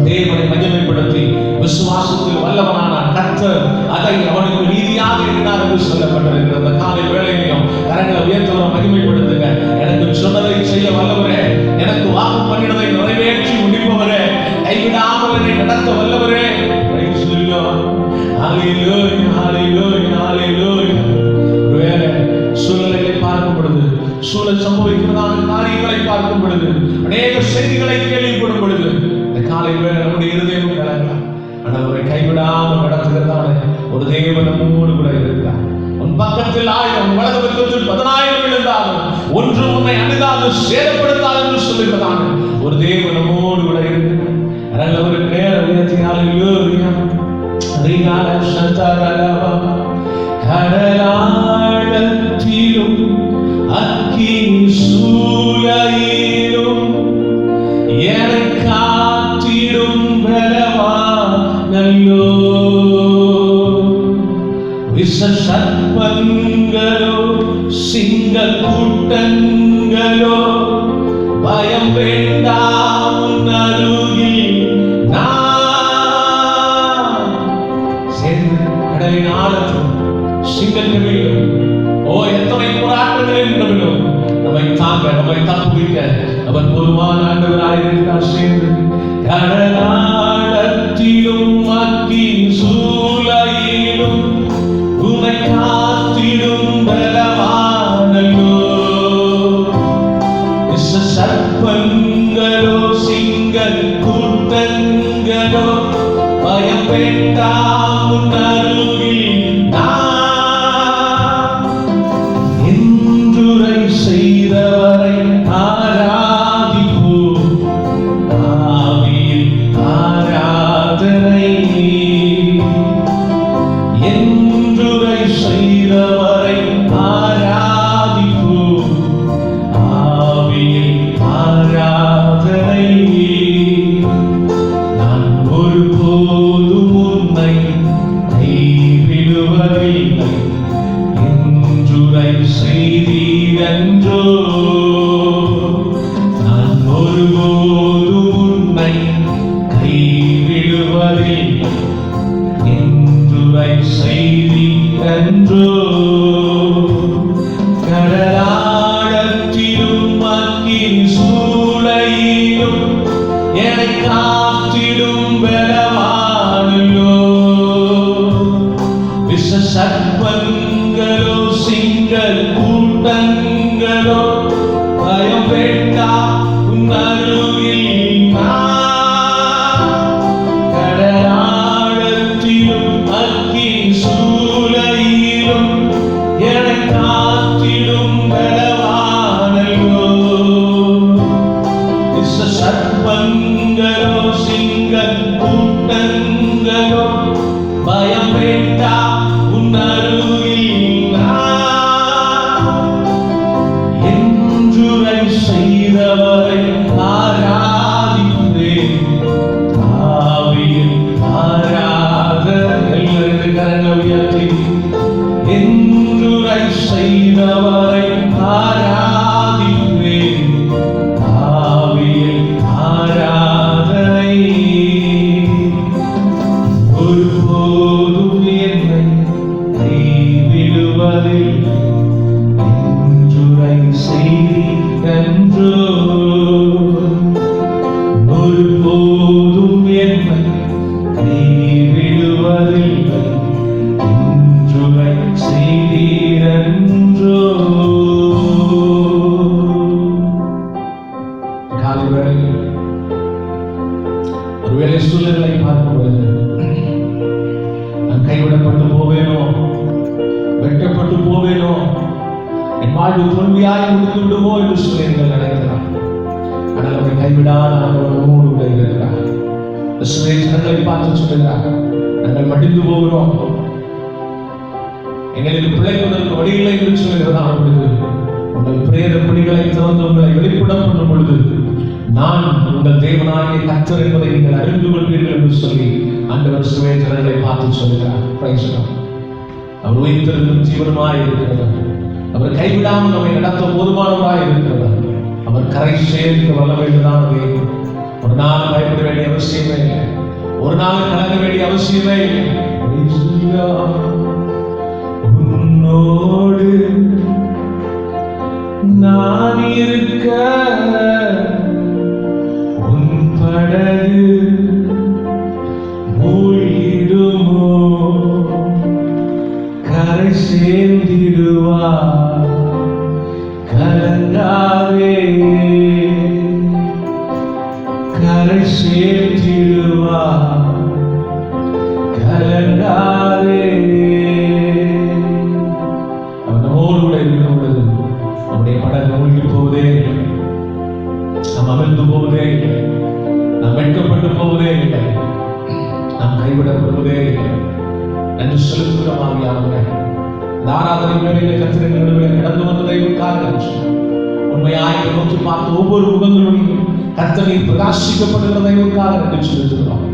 தேவனை மகிமைப்படுத்தி விசுவாசத்தில் வல்லவனானான். கர்த்தர் அதை அவனுக்கு நீதியாக எண்ணினார் என்று சொல்லப்பட்டிருக்கிறது. அந்த காலை வேளையிலும் கரங்களை உயர்த்தவரை மகிமைப்படுத்துங்க. எனக்கு சொன்னதை செய்ய வல்லவரே, எனக்கு வாக்கு பண்ணினதை நிறைவேற்றி முடிப்பவரே, கைவிடாமல் என்னை நடத்த வல்லவரே. Praise the Lord. ஹல்லேலூயா, ஹல்லேலூயா, ஹல்லேலூயா. ஒருவேளை சூழ்நிலைகளை பார்க்கும் பொழுது, சூழல் சம்பவிக்கிறதான காரியங்களை பார்க்கும் பொழுது, அநேக செய்திகளை கேள்விப்படும் பொழுது இந்த காலை வேளை நம்முடைய இருதயம் கலங்கலாம். ஆனால் அவரை கைவிடாமல் நடத்துகிறதான ஒரு தேவன் நம்மோடு கூட இருக்கிறார். உன் பக்கத்தில் 1000 வலது பக்கத்தில் 10,000 விழுந்தாலும் ஒன்று உன்னை அணுகாது சேதப்படுத்தாது என்று சொல்லுகிறதான ஒரு தேவன் நம்மோடு கூட இருக்கிறார். அவருக்கு நேரம் உயர்த்தினாலும் கடலாழத்திலும் அக்கினி சூளையிலும் என்னை காத்திடும் பலவானல்லோ. விஷ சர்ப்பங்களோ சிங்க கூட்டங்களோ பயம் வேண்டாம் அருகில் நான். சேர்ந்து கடலின் ஆழத்திலும் சிங்கத்திலும் எத்தனை போராட்டங்களில் நடுவிலும் நம்மை தாங்க, நம்மை தப்புவிக்க அவர் பொதுவான ஆண்டவராயிருக்கிறார். சேர்ந்து கடலாழத்திலும் அக்கினி சூளையிலும் உன்னை காத்திடும் பலவானல்லோ. விஷ சர்ப்பங்களோ சிங்க கூட்டங்களோ பயம் வேண்டாம் அருகில் நான். செய்தவரை ஆராதிப்போம். ஆவியில் ஆராதனை. நான் ஒருபோதும் உன்னை கைவிடுவதில்லை என்றுரை செய்தீரன்றோ. நான் ஒருபோதும் உன்னை கைவிடுவதில்லை என்றுரை செய்தீரன்றோ. கடலாழத்திலும் அக்கினி சூளையிலும் என்னை காத்திடும் பலவானோ. விஷ சர்ப்பங்களோ சிங்கள் கூட்டங்களோ பயம் வேண்டாம் உன் அருகில் நான். கடலாழத்திலும் அக்கினி சூளையிலும் என்னை காத்திடும் பலவானோ. விஷ சர்ப்பங்களோ சிங்கள் கூட்டங்களோ பயம் வேண்டாம் உன் அருகில் நான். என்றுரை செய்தவரை ஆராதிப்பேன். ஆவியில் ஆராதனை. எல்லாரும் கரங்களை உயர்த்தி என்றுரை செய்தவரை ஆராதிப்பேன். ஆவியில் ஆராதனை. ஒருபோதும் என்னை கைவிடுவதில்லை என்றுரை செய்தீரன்றோ. ஒருபோதும் என்னை கைவிடுவதில்லை என்றுரை செய்தீரன்றோ. காலை வேளையில் ஒருவேளை சூழ்நிலை பார்க்கும்போது நான் கைவிடப்பட்டு போவேனோ, வெட்டப்பட்டு போவேனோ, என் வாழ்வு தோல்வியாய் முடித்து விடுமோ என்று சொல்லி நினைக்கிறார். ஆனால் அவரை கைவிடாத நம்மோடு கூட இருக்கிறார். ஜனங்களை பார்த்து சொல்லுகிறார், நாங்கள் மடிந்து போகிறோம், எங்களுக்கு பிழைப்பதற்கு வழி இல்லை என்று சொல்லுகிறதான பொழுது, உங்கள் பிரேத பிடிகளை திறந்து உங்களை வெளிப்படம் பண்ணும் பொழுது, நான் உங்கள் தேவனாகிய கர்த்தர் என்பதை நீங்கள் அறிந்து கொள்வீர்கள் என்று சொல்லி ஆண்டவர் ஜனங்களை பார்த்து சொல்லுகிறார். Price the Lord. அவர் உயிர்த்தெழுந்தும் ஜீவனுமாய் இருக்கிறவர். அவர் கைவிடாமல் நம்மை நடத்த போதுமானவராய் இருக்கிறவர். அவர் கரை சேர்க்க வல்லமை உள்ளதானே. ஒரு நாள் பயப்பட வேண்டிய அவசியமே இல்லை. ஒரு நாள் கலங்க வேண்டிய அவசியமே இல்லை. உன்னோடு நான் இருக்க உன் படகு மூழ்கிடுமோ, கரை சேர்ந்திடுவா, கலங்காதே, கரை சேர்த்திடுவா, கலங்காதே. அவன் நம்மோடு கூட இருக்கும் பொழுது நம்முடைய படகு மூழ்கி போவதே, நாம் அமிழ்ந்து போவதே, நாம் வெட்கப்பட்டு போவதே இல்லை, நாம் கைவிடப்படுவதே இல்லை என்று செலுத்துகிறவர்கள் இந்த ஆராதனை வேளையிலே கர்த்தரின் நடுவில் கடந்து வந்ததை உண்மையாய் நோக்கி பார்த்து ஒவ்வொரு முகங்களுடைய கர்த்தரை பிரகாசிக்கப்படுகிறதை என்று செலுத்துகிறோம்.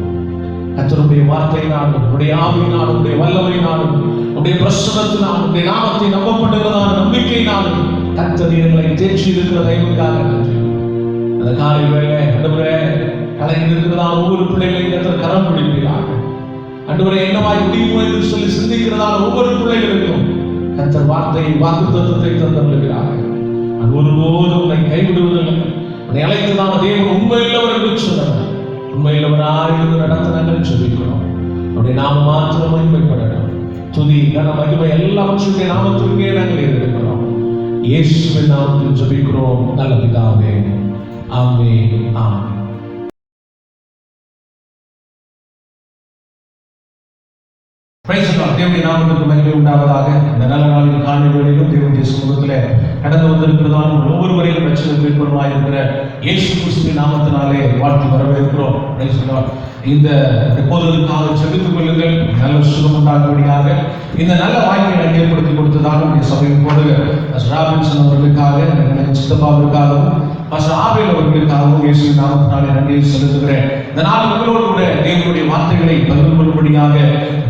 கர்த்தருடைய வார்த்தையினாலும் உடைய ஆவியினாலும் உடைய வல்லமையினாலும் உடைய பிரசன்னத்தினாலும் உடைய நாமத்தை நம்பப்படுகிறதான நம்பிக்கையினாலும் கர்த்தர் எங்களை தேற்றி இருக்கிறதை அந்த காலை வேளை ஆண்டவரே கலைந்து இருக்கிறதான ஒவ்வொரு பிள்ளைகளையும் கர்த்தர் கரம் பிடிக்கிறார். ஆண்டவரே என்னவாய் முடியுமோ என்று சொல்லி சிந்திக்கிறதான ஒவ்வொரு பிள்ளைகளுக்கும் கர்த்தர் வார்த்தையை வாக்குத்தத்தத்தை தந்தருளுகிறார். அது ஒருபோதும் உன்னை கைவிடுவதில்லை. உன்னை அழைத்ததான தேவன் உண்மையுள்ளவர் என்று சொன்னார். உண்மையுள்ளவராயிருந்து நடத்த நாங்கள் சொல்லிக்கிறோம். அவருடைய நாம மாத்திரம் மகிமைப்படணும். துதி கன மகிமை எல்லாவற்றுடைய நாமத்திற்கே நாங்கள் இருக்கிறோம். இயேசுவின் நாமத்தில் ஜெபிக்கிறோம் நல்ல பிதாவே. ஆமென். ஆமென். தேவனுடைய நாமத்துக்கு மகிமை உண்டாவதாக. இந்த நல்ல நாளின் காலை வேளையிலும் தேவனுடைய சமூகத்திலே கடந்து வந்திருக்கிறதான ஒவ்வொருவரையும் ரட்சகர் மீட்பருமாய் இருக்கிற இயேசு கிறிஸ்துவின் நாமத்தினாலே வாழ்த்து வரவேற்கிறோம். இந்த எப்போதற்காக செலுத்திக் கொள்ளுங்கள். நல்ல சுகம் உண்டாகும்படியாக இந்த நல்ல வாய்ப்பை ஏற்படுத்தி கொடுத்ததாக நம்முடைய சபையின் போடுக ராபின்சன் அவர்களுக்காக, சித்தப்பாவிற்காகவும் ஆபேல் அவர்களுக்காகவும் இயேசுவின் நாமத்தினாலே நன்றியை செலுத்துகிறேன். இந்த நாள் உங்களோடு கூட தேவனுடைய வார்த்தைகளை பகிர்ந்து கொள்ளும்படியாக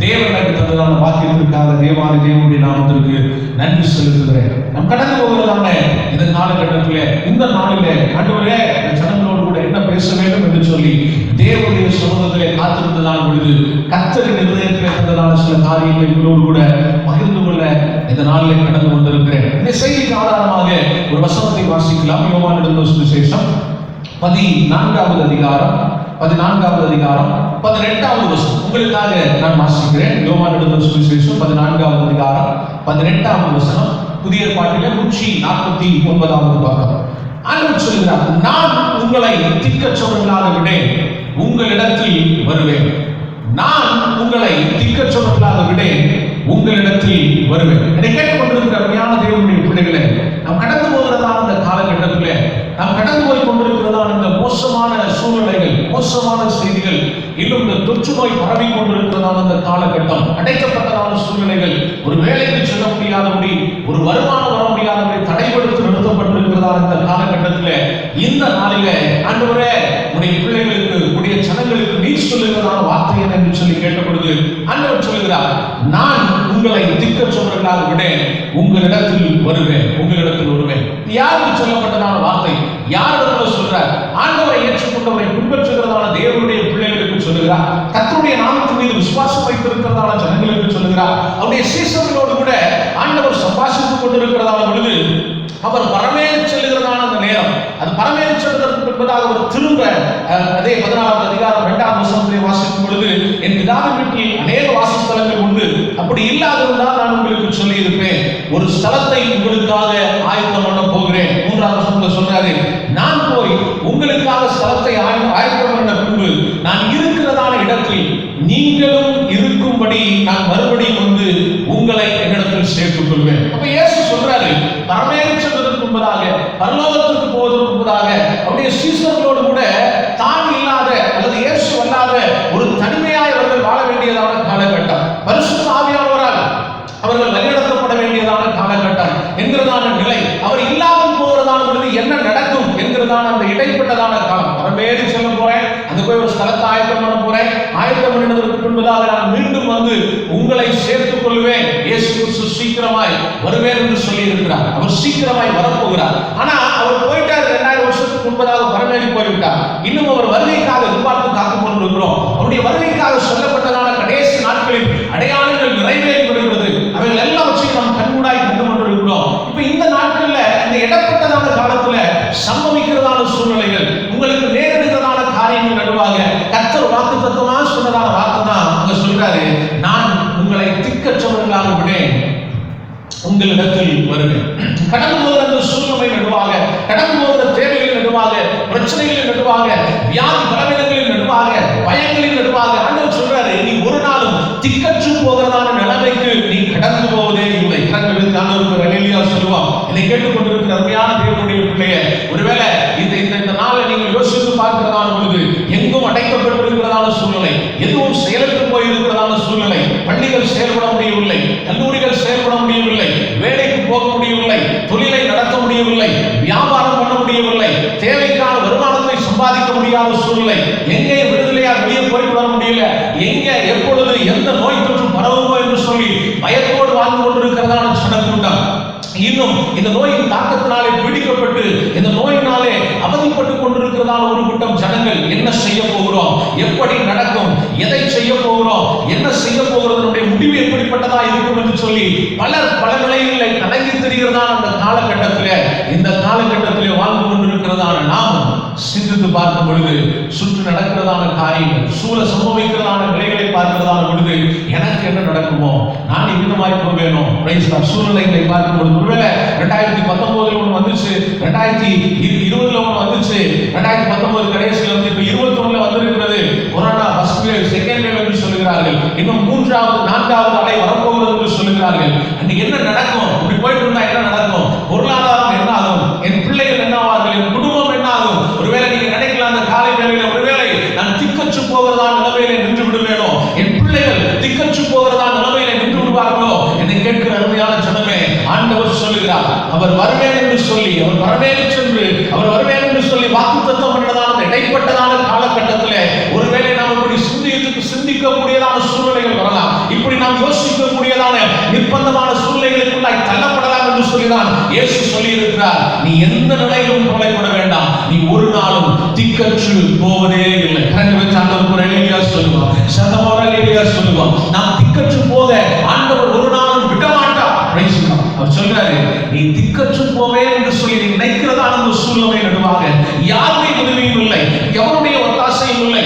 தேவன் எனக்கு தந்ததான வாக்கியத்திற்காக தேவனுடைய நாமத்திற்கு நன்றி செலுத்துகிறேன். நம் கடந்து போகிறதான இந்த காலகட்டத்திலே இந்த நாளிலே ஆண்டவரே ஜனங்களோடு கூட என்ன பேச வேண்டும் என்று சொல்லி தேவனுடைய சமூகத்திலே காத்திருந்ததான பொழுது கர்த்தரின் இருதயத்திலே தந்ததான சில காரியங்களை உங்களோடு கூட பகிர்ந்து கொள்ள இந்த நாளிலே கடந்து கொண்டிருக்கிறேன். இந்த செய்திக்கு ஆதாரமாக ஒரு வசனத்தை வாசிக்கலாம். யோவான் எழுதின சுவிசேஷம் 14வது அதிகாரம் 18வது வசனம் உங்களுக்காக நான் வாசிக்கிறேன். யோவான் எழுதின சுவிசேஷம் 14வது அதிகாரம் 18வது வசனம். புதிய ஏற்பாட்டிலே 149வது பாகம். ஆண்டவர் சொல்கிறார், நான் உங்களை திக்கற்றவர்களாக விடேன், உங்களிடத்தில் வருவேன். நான் உங்களை திக்கற்றவர்களாக விடேன், உங்களிடத்தில் வருவேன். என்னை கேட்டுக்கொண்டிருக்கிற அருமையான தேவனுடைய பிள்ளைகளே, நாம் கடந்து போகிறதான இந்த காலகட்டத்திலே, நாம் கடந்து போய் கொண்டிருக்கிறதான இந்த மோசமான சூழ்நிலைகள், மோசமான செய்திகள், இன்னும் இந்த தொற்று நோய் பரவி கொண்டிருக்கிறதான இந்த காலகட்டம், அடைக்கப்பட்டதான சூழ்நிலைகள், ஒரு வேலைக்கு செல்ல முடியாதபடி, ஒரு வருமானம் வர முடியாதபடி தடைபடுத்தி நிறுத்தப்பட்டிருக்கிறதான இந்த காலகட்டத்திலே இந்த நாளிலே ஆண்டவரே உடைய பிள்ளைகளுக்கு, உடைய ஜனங்களுக்கு நீ சொல்லுகிறதான வார்த்தை என்ன என்று சொல்லி கேட்டபொழுது ஆண்டவர் சொல்லுகிறார், நான் உங்களை திக்கற்றவர்களாக விடேன், உங்களிடத்தில் வருவேன், உங்களிடத்தில் வருவேன். யாருக்கு சொல்லப்பட்டதான வார்த்தை? யாரிடத்தில் சொல்றார்? ஆண்டவரை ஏற்றுக்கொண்டவரை பின்பற்றுகிறதான தேவனுடைய பிள்ளைகளுக்கு சொல்லுகிறார். கர்த்தருடைய நாமத்தின் மீது விசுவாசம் வைத்திருக்கிறதான ஜனங்களுக்கு சொல்லுகிறார். அவருடைய சீசர்களோடு கூட ஆண்டவர் சம்பாஷித்துக் கொண்டிருக்கிறதான பொழுது அவர் பரமேறி செல்லுகிறதான அந்த நேரம், அது பரமேறி செல்வதற்கு பின்பதாக அவர் திரும்ப அதே 14வது அதிகாரம் 2வது வசனத்தை வாசிக்கும் பொழுது, என் பிதாவின் வீட்டில் அநேக வாசஸ்தலங்கள் உண்டு, அப்படி இல்லாதிருந்தால் நான் உங்களுக்கு சொல்லி இருப்பேன், ஒரு ஸ்தலத்தை உங்களுக்காக ஆயத்தம் பண்ண போகிறேன். 3வது வசனத்தில் சொல்றாரு, நான் போய் உங்களுக்காக ஸ்தலத்தை ஆயத்தம் பண்ண பின்பு நான் இருக்கிறதான இடத்தில் நீங்களும் இருக்கும்படி நான் மறுபடியும் வந்து உங்களை என்னிடத்தில் சேர்த்துக் கொள்வேன். அப்ப இயேசு சொல்றாரு, பரமேறி செல்வதற்கு முன்பதாக, பரலோகத்திற்கு போவதற்கு முன்பதாக அவருடைய சீசர்களோடு கூட தான் இல்லாத அல்லது இயேசு அல்லாத ஒரு தனிமையாய் அவர்கள் வாழ வேண்டியதான காலகட்டம், பரிசுத்த ஆவியானவரால் அவர்கள் வழிநடத்தப்பட வேண்டியதான காலகட்டம் என்கிறதான நிலை, அவர் இல்லாமல் போகிறதான பொழுது என்ன நடக்கும் என்கிறதான அந்த இடைப்பட்டதான காலம். பரமேறி செல்ல போறேன், அங்க போய் ஒரு ஸ்தலத்தை ஆயத்தம் பண்ண போறேன், ஆயத்தம் பண்ணினதற்கு பின்பதாக நான் மீண்டும் வந்து உங்களை சேர்த்துக் கொள்வேன், இயேசு கிறிஸ்து சீக்கிரமாய் வருவேன் என்று சொல்லி இருக்கிறார். அவர் சீக்கிரமாய் வரப்போகிறார். ஆனா அவர் போயிட்டார், 2000 வருஷத்துக்கு முன்பதாக பரமேறி போய்விட்டார். இன்னும் அவர் வருகைக்காக எதிர்பார்த்து காத்துக் கொண்டிருக்கிறோம். அவருடைய வருகைக்காக சொல்லப்பட்டதான கடைசி நாட்களில் அடையாளங்கள் நிறைவேறி வருகிறது. அவைகள் எல்லாவற்றையும் நாம் கண்கூடாய் கண்டு கொண்டிருக்கிறோம். இப்ப இந்த நாட்கள்ல, இந்த இடப்பட்டதான காலத்துல சம்பவிக்கிறதான சூழ்நிலைகள், உங்களுக்கு நேரிடுகிறதான காரியங்கள் நடுவாக கர்த்தர் வாக்குத்தத்தமாக சொன்னதான வார்த்தை தான் அங்க சொல்றாரு, நான் உங்களை திக்கற்றவர்களாக விடேன், உங்களிடத்தில் வருவேன். கடந்து போகிற அந்த சூழ்நிலை நடுவாக, கடந்து போகிற தேவைகளின் நடுவாக, பிரச்சனைகளின் நடுவாக, வியாதி பலவீனங்களின் நடுவாக, பயங்களின் நடுவாக ஆண்டவர் சொல்றாரு, நீ ஒரு நாளும் திக்கற்று போகிறதான நிலைமைக்கு நீ கடந்து போவதே இல்லை. சொல்லுவான். இதை கேட்டுக்கொண்டிருக்கிற அருமையான தேவனுடைய பிள்ளைய, ஒருவேளை இந்த நாளை நீங்கள் யோசித்து பார்க்கிறதான பொழுது எங்கும் அடைக்கப்பட்டிருக்கிறதான சூழ்நிலை, எதுவும் செயலுக்கு போயிருக்கிறதான சூழ்நிலை, பள்ளிகள் செயல்பட முடியவில்லை, கல்லூரிகள் செயல்பட முடியவில்லை, வேலைக்கு போக முடியவில்லை, தொழிலை நடத்த முடியவில்லை, வியாபாரம் பண்ண முடியவில்லை, தேவைக்கான வருமானத்தை சம்பாதிக்க முடியாத சூழ்நிலை, எங்கே விடுதலையா வெளியே போய் வர முடியல, எங்க எப்பொழுது எந்த நோய் தொற்று பரவுமோ என்று சொல்லி பயத்தோடு வாழ்ந்து கொண்டிருக்கிறதான ஜனக்கூட்டம், இன்னும் இந்த நோயின் தாக்கத்தினாலே பீடிக்கப்பட்டு இந்த நோயினாலே அவதிப்பட்டு கொண்டிருக்கிறதான ஒரு கூட்டம் ஜனங்கள், என்ன செய்ய போகிறோம், எப்படி நடக்கும், எதை செய்ய போகிறோம், என்ன செய்ய போகிறதனுடைய முடிவு எப்படிப்பட்டதா இருக்கும் என்று சொல்லி பலர் பல நிலைகளை கலங்கி தெரிகிறதான அந்த காலகட்டத்திலே, இந்த காலகட்டத்திலே வாழ்ந்து கொண்டிருக்கிறதான நாம் சிந்தித்து பார்க்கும் பொழுது, சுற்று நடக்கிறதான காரியங்கள், சூழ சம்பவிக்கிறதான நிலைகளை பார்க்கிறதான பொழுது எனக்கு என்ன நடக்குமோ, நான் இவ்விதமாய் போவேனோ, சூழ்நிலைகளை பார்க்கும் பொழுது, ஒருவேளை 2019 ஒன்று வந்துச்சு, 2020 ஒன்று வந்துச்சு, 2019 கடைசியில் வந்து இப்ப 21 வந்திருக்கிறது corona first wave, second wave என்று சொல்லுகிறார்கள். இன்னும் 3வது 4வது அலை வரப்போகிறது என்று சொல்லுகிறார்கள். அன்னைக்கு என்ன நடக்கும், இப்படி போயிட்டு இருந்தா என்ன நடக்கும், பொருளாதாரம் என்ன ஆகும், என் பிள்ளைகள் என்ன ஆவார்கள், என் குடும்பம் என்ன ஆகும். ஒருவேளை நீங்க நினைக்கலாம், அந்த காலை வேளையில ஒருவேளை நான் திக்கற்று போகிறதான கேட்கிற அருமையான ஜனமே, ஆண்டவர் சொல்லுகிறார், அவர் வருவேன் என்று சொல்லி, அவர் வரவேன் சென்று அவர் வருவேன் என்று சொல்லி வாக்குத்தத்தம் பண்ணதான இடைப்பட்டதான காலகட்டத்திலே ஒருவேளை நாம் இப்படி சிந்திக்கக்கூடியதான சூழ்நிலைகள் வரலாம், இப்படி நாம் யோசிக்கக்கூடியதான நிர்பந்தமான சூழ்நிலைகளுக்குள்ளாய் தள்ளப்படலாம் என்று சொல்லிதான் இயேசு சொல்லி இருக்கிறார். நீ எந்த நிலையிலும் கவலைப்பட வேண்டாம், நீ ஒரு நாளும் திக்கற்று போவதே இல்லை. சொல்லுவான், சதமோரலியா சொல்லுவான், நாம் திக்கற்று போக ஆண்டவர் ஒரு நாளும் விட மாட்டார். அவர் சொல்றாரு, நீ திக்கற்று போவே என்று சொல்லி நீ நினைக்கிறதான அந்த சூழ்நிலை நடுவாக யாருடைய உதவியும் இல்லை, எவருடைய ஒத்தாசையும் இல்லை,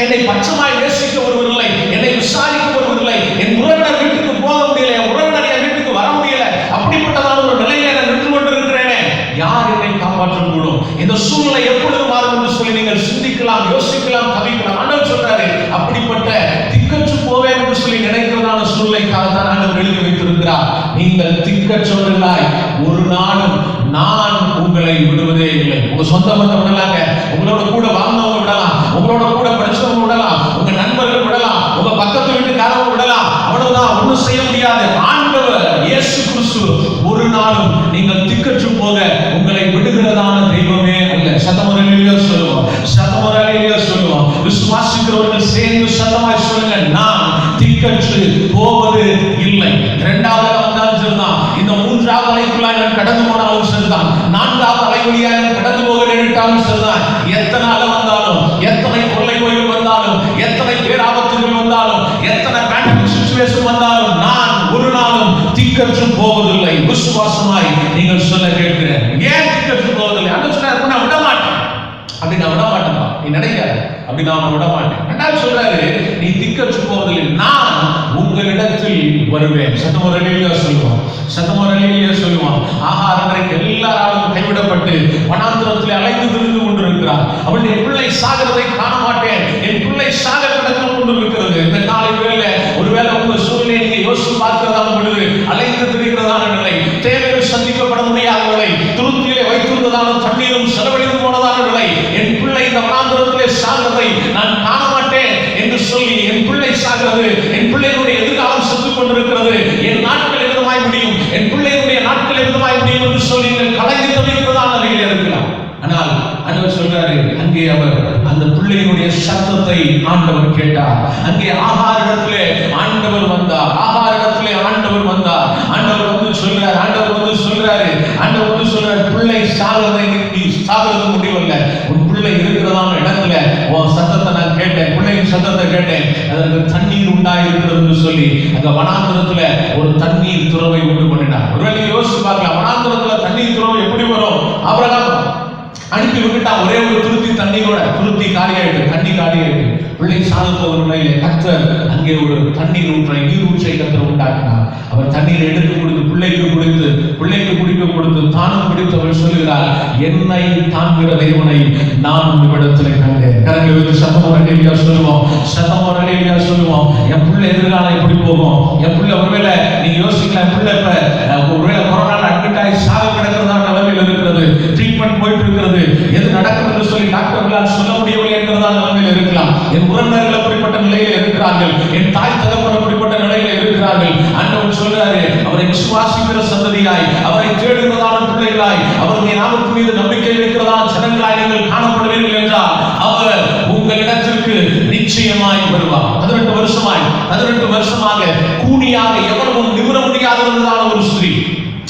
என்னை பட்சமாய் நேசிக்க ஒருவர் இல்லை, என்னை விசாரிக்க ஒருவர் இல்லை, என் உறவினர் வீட்டுக்கு போக முடியல, என் உறவினர் என் வீட்டுக்கு வர முடியல, அப்படிப்பட்டதான ஒரு நிலையில நான் நின்று கொண்டிருக்கிறேனே, யார் என்னை காப்பாற்ற கூடும்? இந்த சூழ்நிலை எப்பொழுது மாறும் என்று சொல்லி நீங்கள் சிந்திக்கலாம், யோசிக்கலாம், தவிக்கலாம். ஆண்டவர் சொல்றாரு, அப்படிப்பட்ட திக்கற்று போவேன் என்று சொல்லி நினைக்கிறதான சூழ்நிலைக்காக தான் ஆண்டவர் எழுதி வைத்திருக்கிறார். நீங்கள் திக்கற்றவர்களாய் ஒரு நாளும் நான் உங்களை விடுவதே இல்லை. உங்க சொந்த பந்தம் விடலாங்க, உங்களோட கூட வாழ்ந்தவங்க விடலாம், உங்களோட கூட படிச்சவங்க விடலாம், உங்க நண்பர்கள் விடலாம், உங்க பக்கத்து வீட்டுக்காரங்க விடலாம், அவ்வளவுதான், ஒன்றும் செய்ய முடியாது. ஆண்டவர் இயேசு கிறிஸ்து ஒரு நாளும் நீங்கள் திக்கற்று போக உங்களை விடுகிறதான தெய்வமே அல்ல. சதமுறையிலேயே சொல்லுவோம், சதமுறையிலேயே சொல்லுவோம். விசுவாசிக்கிறவர்கள் சேர்ந்து சத்தமாய் சொல்லுங்க, நான் திக்கற்று போவது இல்லை. இரண்டாவது வந்தாலும் சரிதான், இந்த மூன்றாவது அலைக்குள்ளாய் நான் கடந்து போனாலும் சரிதான், நான்காவது அலைக்குள்ளாய் நான் கடந்து போக நேரிட்டாலும் சரிதான், எத்தனை அலை வந்தாலும், எத்தனை கொள்ளை நோய்கள் வந்தாலும், எத்தனை பேராபத்துகள் வந்தாலும், எத்தனை பேண்டமிக் சிச்சுவேஷன் வந்தாலும், நான் ஒரு நாளும் திக்கற்று போவதில்லை. விசுவாசமாய் நீங்கள் சொல்ல கேட்கிறேன். ஏன் திக்கற்று போவதில்லை? அந்த சொல்றாரு, நான் விட மாட்டேன். அப்படி நான் விட மாட்டேன், நீ நினைக்காத, அப்படி நான் விட மாட்டேன். ரெண்டாவது சொல்றாரு, நீ திக்கற்று போவதில்லை, நான் உங்களிடத்தில் வருவேன். சத்தமுறையிலேயே சொல்லுவான், சத்தமுறையிலேயே சொல்லுவான். ஆகார் அன்றைக்கு எல்லாராலும் கைவிடப்பட்டு வனாந்திரத்தில் அலைந்து திரிந்து கொண்டிருக்கிறார். அவள் என் பிள்ளை சாகிறதை காண மாட்டேன், என் பிள்ளை சாக கிடந்து கொண்டிருக்கிறது. இந்த காலை வேளை ஒருவேளை உங்க சூழ்நிலை நீங்க யோசிச்சு பார்க்கிறதான பொழுது அலைந்து திரிகிறதான நிலை, தேவைகள் சந்திக்கப்பட முடியாத நிலை, துருத்தியிலே வைத்திருந்ததான தண்ணீரும் செலவழிந்து போனதான நிலை, என் பிள்ளை இந்த வனாந்திரத்திலே சாகிறதை நான் காண மாட்டேன் என்று சொல்லி, என் பிள்ளை சாகிறது, என் பிள்ளைகளுடைய எதிர்காலம் சென்று கொண்டிருக்கிறது, என் நாட்கள் எதுமாய் முடியும், என் பிள்ளைகளுடைய நாட்கள் எதுமாய் முடியும் என்று சொல்லி நீங்கள் கலங்கி தவிக்கிறதான நிலையில் இருக்கலாம். ஆனால் ஆண்டவர் சொல்றாரு, அங்கே அவர் அந்த பிள்ளையினுடைய சத்தத்தை ஆண்டவர் கேட்டார். அங்கே ஆகாரிடத்திலே ஆண்டவர் வந்தார், ஆகாரிடத்திலே ஆண்டவர் வந்தார். ஆண்டவர் வந்து சொல்றாரு, ஆண்டவர் வந்து சொல்றாரு, ஆண்டவர் வந்து சொல்றாரு, பிள்ளை சாகிறதை நீ சாகிறது முடியவில்ல, உன் பிள்ளை இருக்கிறதான இடத்துல உன் சத்தத்தை நான் கேட்டேன், பிள்ளையின் சத்தத்தை கேட்டேன், அதற்கு தண்ணீர் உண்டாயிருக்கிறது சொல்லி அந்த வனாந்திரத்துல ஒரு தண்ணீர் துறவை உண்டு பண்ணினார். ஒருவேளை யோசிச்சு பார்க்கலாம், வனாந்திரத்துல தண்ணீர் துறவை எப்படி வரும்? ஆபிரகாம் அனுப்பி விட்டுட்டா, ஒரே ஒரு துருத்தி தண்ணீரோட, துருத்தி காலியாயிட்டு, தண்ணி காலியாயிட்டு, பிள்ளை சாதத்த ஒரு நிலையில கர்த்தர் அங்கே ஒரு தண்ணீர் ஊற்றை, நீர் ஊற்றை கர்த்தர் உண்டாக்கினார். அவர் தண்ணீரை எடுத்து கொடுத்து பிள்ளைக்கு குடித்து, பிள்ளைக்கு குடிக்க கொடுத்து தானும் குடித்து அவர் சொல்லுகிறார், என்னை காண்கிற தேவனை நான் உங்களிடத்தில் கண்டேன். கரங்களை சத்தமோரலியா சொல்லுவோம், சத்தமோரலியா சொல்லுவோம். என் பிள்ளை எதிர்காலம் எப்படி போகும்? என் பிள்ளை ஒருவேளை நீங்க யோசிக்கலாம், பிள்ளை இப்ப ஒருவேளை கொரோனா அட்மிட் ஆகி சாக கிடக்கிறதா நிலைமையில் இருக்கிறது, ட்ரீட்மெண்ட் போயிட்டு இருக்கிறது, எது நடக்கும் என்று சொல்லி டாக்டர்களால் சொல்ல முடியவில்லை என்கிறதா நிலைமையில் இருக்கலாம். என் உறவினர்கள் அப்படிப்பட்ட நிலையில் இருக்கிறார்கள், என் தாய் தகப்பன் அப்படிப்பட்ட நிலையில் இருக்கிறார்கள். ஆண்டவர் சொல்றாரு, அவரை விசுவாசிக்கிற சந்ததியாய், அவரை தேடுகிறதான பிள்ளைகளாய், அவருடைய நாமத்தின் மீது நம்பிக்கை வைக்கிறதான ஜனங்களாய் நீங்கள் காணப்படுவீர்கள் என்றால் அவர் உங்களிடத்திற்கு நிச்சயமாய் வருவார். 18 வருஷமாக கூனியாக எவரும் நிமிர முடியாததான ஒரு ஸ்திரீ,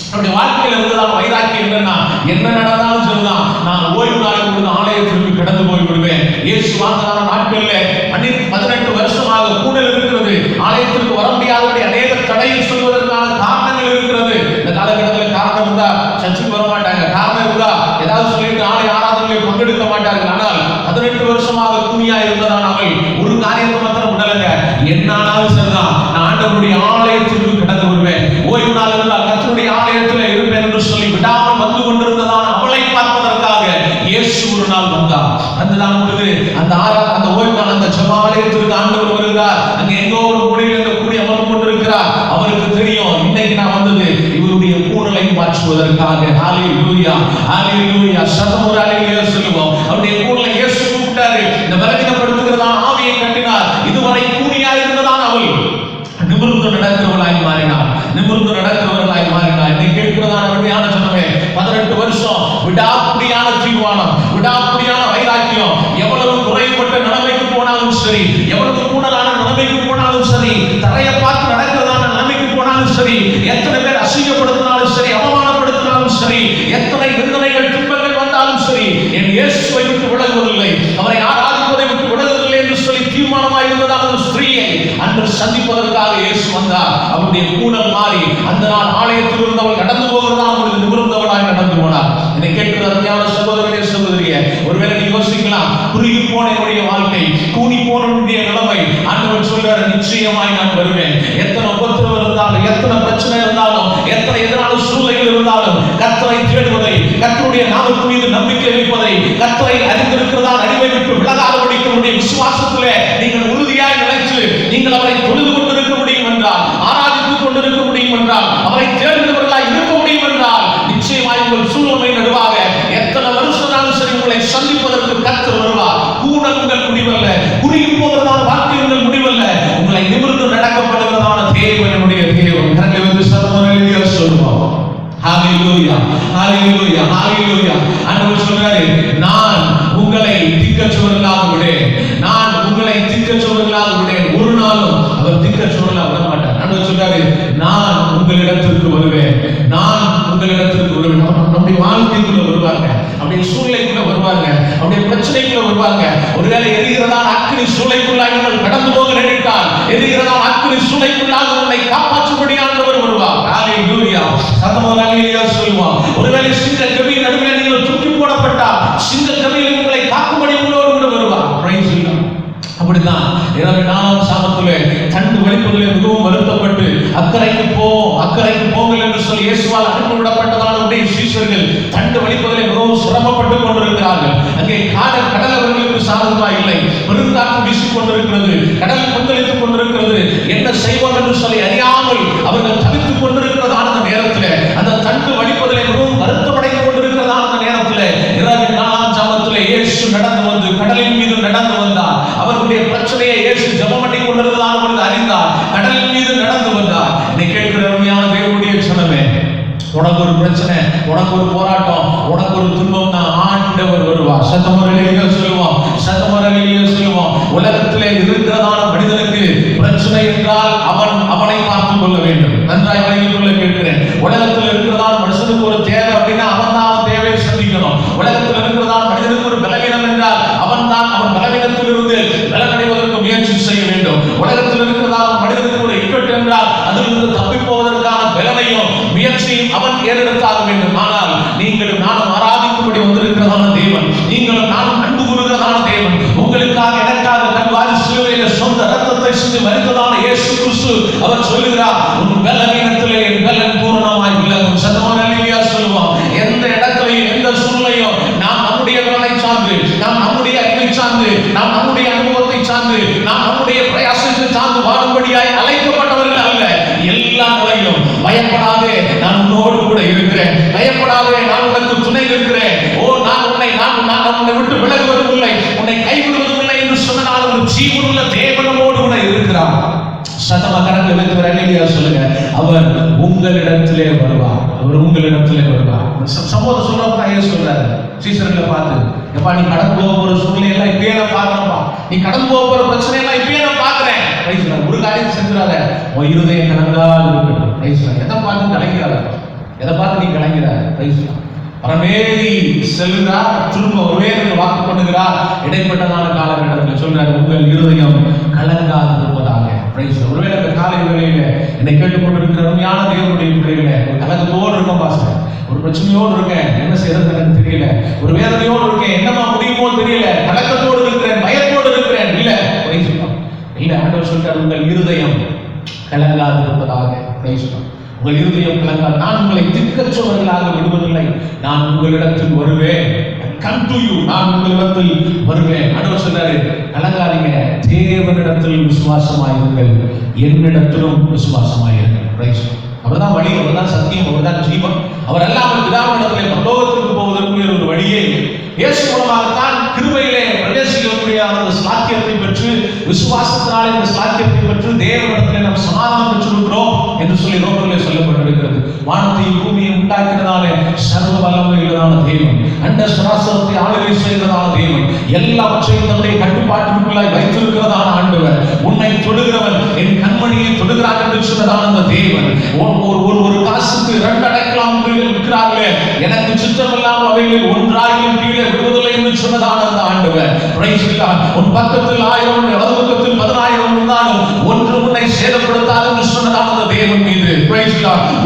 அவருடைய வாழ்க்கையில் இருந்ததான வைராக்கியம் என்னன்னா, என்ன நடந்தாலும் சொல்லலாம், நான் ஓய்வு நாளுக்கு ஒரு ஆலயத்திற்கு கடந்து போய் விடுவேன். இயேசு வாழ்ந்ததான நாட்கள்ல 18 வருஷமாக கூடல் இருக்கிறது, ஆலயத்திற்கு வர முடியாதபடி அநேக தடையில் சொல்வதற்கான காரணங்கள் இருக்கிறது. இந்த காலகட்டத்தில் காரணம் இருந்தா சர்ச்சுக்கு வர மாட்டாங்க, காரணம் இருந்தா ஏதாவது சொல்லிட்டு ஆலய ஆராதனையில் பங்கெடுக்க மாட்டார்கள். ஆனால் 18 வருஷமாக கூனியா இருந்ததான அவள் ஒரு காரியத்தை மாத்திரம் உணரங்க, என்னாலும் சரிதான், நான் ஆண்டவருடைய ஆலயத்திற்கு கடந்து வருவேன், ஓய்வு நாள் இருந்தால் கர்த்தருடைய ஆலயத்தில் இருப்பேன் என்று சொல்லி விடாமல் வந்து கொண்டிருந்ததான அவளை பார்ப்பதற்காக இயேசு ஒரு நாள் வந்தார். அந்த நாள் பொழுது அந்த ஓய்வு நாள் அந்த ஜெபாலயத்திற்கு ஆண்டவர் வருகிறார். அங்கே எங்கோ ஒரு மூலையில் அந்த கூடி அமர்ந்து கொண்டிருக்கிறார். அவருக்கு தெரியும், இன்னைக்கு நான் வந்தது இவருடைய கூடலை மாற்றுவதற்காக. ஹalleluya, ஹalleluya, சத்தமோர ஹalleluya சொல்லுவோம். அவருடைய கூடலை இயேசு கூப்பிட்டாரு, இந்த பலவீனப்படுத்துகிறதான ஆவியை கட்டினார். இதுவரை கூனியா இருந்ததான அவள் நிமிர்ந்து நடக்கிறவளாய் மாறினார், நிமிர்ந்து நிமிர்ந்து நடக்கிறவர்களாய் மாறினார். இன்னைக்கு கேட்கிறதான உண்மையான சொன்னமே 18 வருஷம் விடாப்பிடியான தீர்மானம், விடாப்பிடியான வைராக்கியம். எவ்வளவு குறைபட்ட நிலைமைக்கு போனாலும் சரி, எவ்வளவு கூடலான நிலைமைக்கு போனாலும் சரி, தரையை பார்த்து நடக்கிறதான நிலைமைக்கு போனாலும் சரி, எத்தனை பேர் அசிங்கப்படுத்தினாலும் சரி, அவமானப்படுத்தினாலும் சரி, எத்தனை நிந்தனைகள் துன்பங்கள் வந்தாலும் சரி, என் இயேசுவை விட்டு விலகுவதில்லை, அவரை ஆராதிப்பதை விட்டு விலகுவதில்லை என்று சொல்லி தீர்மானமாய் இருந்ததான ஒரு ஸ்திரீயை அன்று சந்திப்பதற்காக இயேசு வந்தார். அவருடைய கூடல் மாறி அந்த நாள் ஆலயத்தில் இருந்தவள் கடந்து போகிறதா அவளுக்கு நிமிர்ந்தவளாய் நடந்து போனார். என்னை கேட்கிற அருமையான சகோதரனே சகோதரியே, ஒருவேளை நீ யோசிக்கலாம், குறுகி போன என்னுடைய வாழ்க்கை, கூனி போன என்னுடைய நிலைமை, ஆண்டவர் சொல்றாரு நிச்சயமாய் நான் வருவேன். எத்தனை உபத்திரவம் இருந்தாலும், எத்தனை பிரச்சனை இருந்தாலும், எத்தனை எதிரான சூழ்நிலைகள் இருந்தாலும், கர்த்தரை தேடுவதை, கர்த்தருடைய நாமத்தின் மீது நம்பிக்கை வைப்பதை, கர்த்தரை அறிந்திருக்கிறதா அடிமை விட்டு விலகாதபடிக்கு உடைய விசுவாசத்திலே நீங்கள் உறுதியாய் நிலைத்து நீங்கள் அவரை தொழுது கொண்டிருக்க முடியும் என்றால், ஆராதித்துக் கொண்டிருக்க முடியும் என்றால், அவரை தேடுகிறவர்களாய் இருக்க முடியும் என்றால், நிச்சயமாய் உங்கள் சூழ்நிலை நடுவாக எத்தனை வருஷம்னாலும் சரி உங்களை சந்திப்பதற்கு கர்த்தர் வருவார். கூடல் உங்கள் முடிவல்ல, குறுகி போகிறதான வாழ்க்கை உங்கள் முடிவல்ல, உங்களை நிமிர்ந்து நடக்கப்படுகிறதான தேவனுடைய தேவன். கரங்களை வந்து சத்தமாக சொல்லுவோம். ஹalleluya, ஹalleluya, ஹalleluya. ஆண்டவர் சொல்றாரு, நான் உங்களை திக்கற்றவர்களாக விடேன், நான் உங்களை திக்கற்றவர்களாக விடேன். ஒரு நாளும் அவர் திக்கற்றவர்களாக விட மாட்டார். ஆண்டவர் சொல்றாரு, நான் உங்களிடத்திற்கு வருவேன், நான் உங்களிடத்திற்கு வருவேன். நம்முடைய வாழ்க்கைக்குள்ள வருவாங்க, அப்படியே சூழ்நிலைக்குள்ள வருவாங்க, அப்படியே பிரச்சனைக்குள்ள வருவாங்க. ஒருவேளை எரிகிறதான அக்கினி சூளைக்குள்ளாக நீங்கள் கடந்து போக நினைத்தால், எரிகிறதான அக்கினி சூளைக்குள்ளாக உங்களை காப்பாற்றும்படியானவர் வருவார். ஹalleluya, சத்தமாக ஹalleluya சொல்லுவோம். ஒருவேளை சிங்க கவியின் நடுவில் நீங்கள் தூக்கி போடப்பட்டால், சிங்க கவியில் உங்களை காக்கும்படி உங்களோடு கூட வருவார். Price the Lord. அப்படிதான் 4ஆம் சாமத்திலே தண்டு வலிப்பதிலே மிகவும் வருத்தப்பட்டு அக்கறைக்கு போங்கள் என்று சொல்லி இயேசுவால் அனுப்பிவிடப்பட்டதான உடைய சீஷர்கள் தண்டு வலிப்பதிலே மிகவும் சிரமப்பட்டு கொண்டிருக்கிறார்கள். அங்கே கடல் அவர்களுக்கு சாதகமா இல்லை, பெருங்காற்று வீசிக் கொண்டிருக்கிறது, கடல் கொந்தளித்துக் கொண்டிருக்கிறது. என்ன செய்வோம் என்று சொல்லி அறியாமல் அவர்கள் தவித்துக் கொண்டிருக்கிறதான அந்த நேரத்தில், அந்த தண்டு வலிப்பதிலே மிகவும் வருத்தமடைந்து கொண்டிருக்கிறதான அந்த நேரத்தில் 4ஆம் சாமத்திலே இயேசு நடந்து வந்து கடலின் மீது நடந்து வந்தார். அவருடைய பிரச்சனையை இயேசு ஜெபம் பண்ணி கொண்டிருந்ததான பொழுது அறிந்தார், கடலின் மீது நடந்து வந்தார். இன்னைக்கு கேட்கிற அருமையான தேவனுடைய ஜனமே, உனக்கு ஒரு பிரச்சனை, உனக்கு ஒரு போராட்டம், உனக்கு ஒரு துன்பம், ஆண்டவர் வருவார். சத்தமரலிலே சொல்லுவோம், சத்தமரலிலே சொல்லுவோம். உலகத்திலே இருக்கிறதான மனிதனுக்கு பிரச்சனை என்றால் அவனை பார்த்துக் கொள்ள வேண்டும். நன்றாய் விளங்கிக் கொள்ள கேட்கிறேன். உலகத்தில் இருக்கிறதான மனுஷனுக்கு ஒரு தேவை அப்படின்னா அவன் தேவையை சந்திக்கணும். உலகத்தில் இருக்கிறதான மனிதனுக்கு ஒரு பலவீனம் என்றால் அவன் பலவீனத்திலிருந்து பலனடைவதற்கு முயற்சி செய்ய வேண்டும். உலகத்தில் இருக்கிறதான மனிதனுக்கு ஒரு இக்கட்டு என்றால் அதிலிருந்து தப்பி போவதற்கான பலனையும் முயற்சியும் அவன் ஏறெடுத்தாக வேண்டும். ஆனால் நீங்களும் நானும் ஆராதிக்கும்படி வந்திருக்கிறதான தேவன், நீங்களும் நானும் அன்பு கூறுகிறதான தேவன், உங்களுக்காக எனக்காக கல்வாரி சிலுவையிலே சொந்த ரத்தத்தை சிந்தி மரித்ததான இயேசு கிறிஸ்து அவர் சொல்லுகிறார், உன் பலவீனத்திலே என் பலன் பூரணமாய் விளங்கும். சத்தமான அல்லேலூயா சொல்லுவோம். எந்த இடத்திலையும் எந்த சூழ்நிலையும் நாம் நம்முடைய பலனை சார்ந்து, நாம் நம்முடைய அறிவை சார்ந்து, நாம் நம்முடைய அனுபவத்தை சார்ந்து, நாம் நம்முடைய பிரயாசத்தை சார்ந்து வாழும்படியாய் அழைக்கப்பட்டவர்கள் அல்ல. எல்லா நிலையிலும் பயப்படாதே, நான் உன்னோடு கூட இருக்கிறேன், பயப்படாதே, நான் உனக்கு துணை இருக்கிறேன். நான் உன்னை விட்டு விலகுவதும் இல்லை, உன்னை கைவிடுவதும் இல்லை என்று சொன்னால் ஒரு ஜீவனுள்ள தேவனோடு கூட இருக்கிறார். சத்தமா கரங்களை வைத்து அல்லேலூயா சொல்லுங்க. அவர் உங்களிடத்திலே வருவார், அவர் உங்களிடத்திலே வருவார். சமூக சொல்றப்ப இயேசு சொல்றாரு சீசர்களை பார்த்து, எப்பா நீ கடந்து போக போற சூழ்நிலை எல்லாம் இப்பயே நான் பார்க்கறப்பா, நீ கடந்து போக போற பிரச்சனை எல்லாம் இப்பயே நான் பார்க்கிறேன். ஒரு காரியம் செஞ்சிடாத, உன் இருதயம் கலங்காது இருக்கட்டும். எதை பார்த்து கலங்கிறாத, எதை பார்த்து நீ கலங்கிறாத. பரமேறி செல்கிறார், திரும்ப ஒரே வாக்கு பண்ணுகிறார். இடைப்பட்டதான காலகட்டத்தில் சொல்றாரு, உங்கள் இருதயம் கலங்காது இருப்பதாக. ஒருவேளை இந்த காலை வேளையில என்னை கேட்டுக்கொண்டிருக்கிற அருமையான தேவனுடைய பிள்ளைகளே, ஒரு கலங்கத்தோடு இருக்கேன் பாஸ்டர், ஒரு பிரச்சனையோடு இருக்கேன், என்ன செய்யறது எனக்கு தெரியல, ஒரு வேதனையோடு இருக்கேன், என்னமா முடியுமோ தெரியல, கலக்கத்தோடு இருக்கிறேன், பயத்தோடு இருக்கிறேன். இல்ல ஆண்டவர் சொல்றார், உங்கள் இருதயம் கலங்காது இருப்பதாக. உங்கள் இருதயம் கலங்காது, நான் உங்களை திக்கற்றவர்களாக விடுவதில்லை, நான் உங்களிடத்தில் வருவேன். Come to you, நான் உங்களிடத்தில் வருவேன். ஆண்டவர் சொல்றாரு, கலங்காதீங்க, தேவனிடத்தில் விசுவாசமாயிருங்கள், என்னிடத்திலும் விசுவாசமாயிருங்கள். அவர்தான் வழி, அவர்தான் சத்தியம், அவர்தான் ஜீவன். அவர் அல்லாமல் பிதாவினிடத்திலே பரலோகத்திற்கு போவதற்கு ஒரு வழியே இல்லை. இயேசு மூலமாகத்தான் கிருபையிலே பிரவேசிக்கக்கூடிய அந்த சாத்தியத்தை பெற்று, விசுவாசத்தினாலே இந்த சாத்தியத்தை பெற்று தேவனிடத்திலே நாம் சமாதானம் பெற்றிருக்கிறோம். என்று சொல்லி ரோமரிலே சொல்லப்பட்டிருக்கிறது. வானத்தையும் பூமியை உண்டாக்கினதாலே சர்வ வல்லமையுள்ளதான தேவன், அண்ட சராசரத்தை ஆளுகை செய்கிறதான தேவன், எல்லாவற்றையும் தன்னுடைய கட்டுப்பாட்டிற்குள்ளாய் வைத்திருக்கிறதான ஆண்டவர், உன்னை தொடுகிறவன் என் கண்மணியை தொடுகிறார் என்று சொன்னதான அந்த தேவன், ஒரு காசுக்கு 2 அடைக்கலாம் இருக்கிறார்களே, எனக்கு சுத்தமில்லாமல் அவைகளில் ஒன்றாகியும் கீழே விடுவதில்லை என்று சொன்னதான அந்த ஆண்டவர். உன் பக்கத்தில் 1000 வலது பக்கத்தில் 10,000 இருந்தாலும் ஒன்று உன்னை சேதப்படுத்தாது என்று சொன்னதான அந்த தேவன் மீது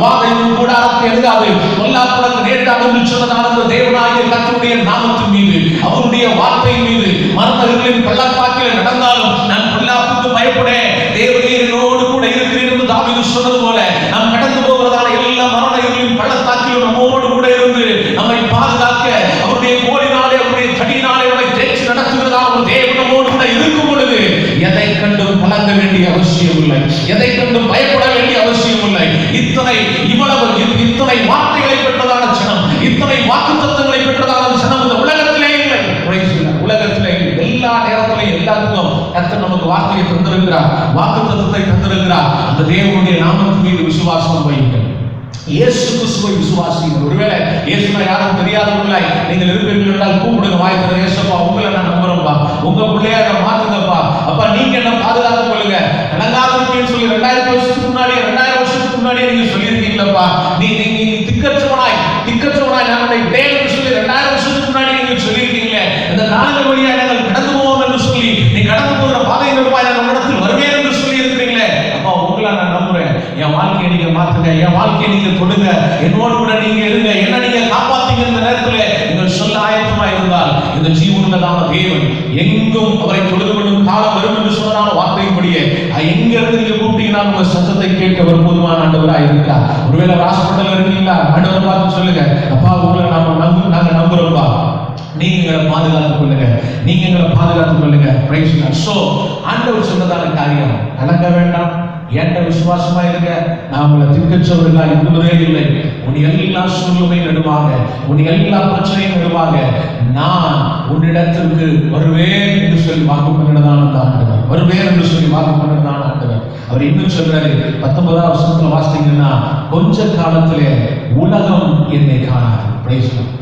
வாதையும் கூடாரத்தை எதிராது பொல்லாப்புக்கு நேர்ந்தாது என்று சொன்னதான அந்த தேவனாகிய கர்த்தருடைய நாமத்தின் மீது, அவருடைய வார்த்தை மீது, மரணங்களின் பள்ளத்தாக்கில் நடந்தாலும் நான் பொல்லாப்புக்கு பயப்படேன், தேவனே என்னோடு கூட இருக்கிறேன் என்று தாவீது சொன்னது போல, நாம் கடந்து போகிறதான எல்லா மரணங்களின் பள்ளத்தாக்கிலும் நம்மோடு கூட இருந்து நம்மை பாதுகாக்க அவருடைய கோலினாலே அவருடைய தடியினாலே நம்மை தேய்ச்சி நடத்துகிறதான ஒரு தேவன் நம்மோடு கூட இருக்கும் பொழுது எதை கண்டும் கலங்க வேண்டிய அவசியம் இல்லை, எதை கண்டும் பயப்பட வேண்டிய அவசியம் இல்லை. இத்தனை வார்த்தைகளை பெற்றதான ஜனம், இத்தனை வாக்குத்தத்தங்களை பெற்றதான ஜனம் இந்த உலகத்திலே இல்லை. உலகத்திலே எல்லா நேரத்திலையும் எல்லாத்துக்கும் கர்த்தர் நமக்கு வார்த்தையை தந்திருக்கிறார், வாக்குத்தத்தத்தை தந்திருக்கிறார். அந்த தேவனுடைய நாமத்தின் மீது விசுவாசம் வையுங்கள். இயேசு கிறிஸ்துவை விசுவாசியுங்கள். ஒருவேளை இயேசுவை யாரும் தெரியாதவர்களாய் நீங்கள் இருப்பீர்கள் என்றால் கூப்பிடுங்க, வாய்ப்பு இயேசுப்பா உங்களை நான் நம்புறேன்ப்பா, உங்க பிள்ளையா நான் மாத்துங்கப்பா, அப்பா நீங்க என்ன பாதுகாத்துக் கொள்ளுங்க. கலங்காதவர்கள் சொல்லி 2000 வருஷத்துக்கு முன்னாடி 2000 வருஷத்துக்கு முன்னாடி நீங்க சொல்லியிருக்கீங்களப்பா, நீ திக்கற்றவனாய் நான் உன்னை விடேன் என்று சொல்லி 2000 வருஷத்துக்கு முன்னாடி நீங்க சொல்லியிருக்கீங்களே, இந்த காலங்கள் வழியாக நாங்கள் கடந்து போவோம் என்று சொல்லி நீ கடந்து போகிற பாதையின் ரூபாய் நான் உங்களிடத்தில் வருவேன் என்று சொல்லி இருக்கிறீங்களே, அப்பா உங்களை நான் நம்புறேன். என் வாழ்க்கையை நீங்க மாத்துங்க, என் வாழ்க்கையை நீங்க கொடுங்க, என்னோடு கூட நீங்க இருங்க, என்ன நீங்க காப்பாத்தீங்க. இந்த நேரத்தில் நீங்கள் சொல்ல ஆயத்தமா இருந்தால் இந்த ஜீவனுள்ளதான தேவன் எங்கும் அவரை தொழுது கொள்ளும் காலம் வரும் என்று சொன்னதான வார்த்தையின்படியே எங்க இருந்து நீங்க கூப்பிட்டீங்கன்னா உங்க சத்தத்தை கேட்க ஒரு போதுமான ஆண்டவராக இருக்கா. ஒருவேளை ஹாஸ்பிட்டல் இருக்கீங்களா, ஆண்டவரை பார்த்து சொல்லுங்க, அப்பா உங்களை நாங்க நம்புறோம்ப்பா, நீங்க எங்களை பாதுகாத்துக் கொள்ளுங்க, நீங்க எங்களை பாதுகாத்துக் கொள்ளுங்க. Price God. சோ ஆண்டவர் சொன்னதான காரியம் கலங்க வேண்டாம், என்ற விசுவாசமா இருக்க, நான் உங்களை திக்கற்றவர்களா இருந்ததே இல்லை. உன் எல்லா சூழ்நிலை நடுவாக, உன் எல்லா பிரச்சனையும் நடுவாக நான் உன்னிடத்திற்கு வருவேன் என்று சொல்லி வாக்கு பண்ணினதான ஆண்டவர், வருவேன் என்று சொல்லி வாக்கு பண்ணினதான ஆண்டவர். அவர் இன்னும் சொல்றாரு 19ஆம் வசனத்துல வாசித்தீங்கன்னா, கொஞ்ச காலத்திலே உலகம் என்னை காணாது.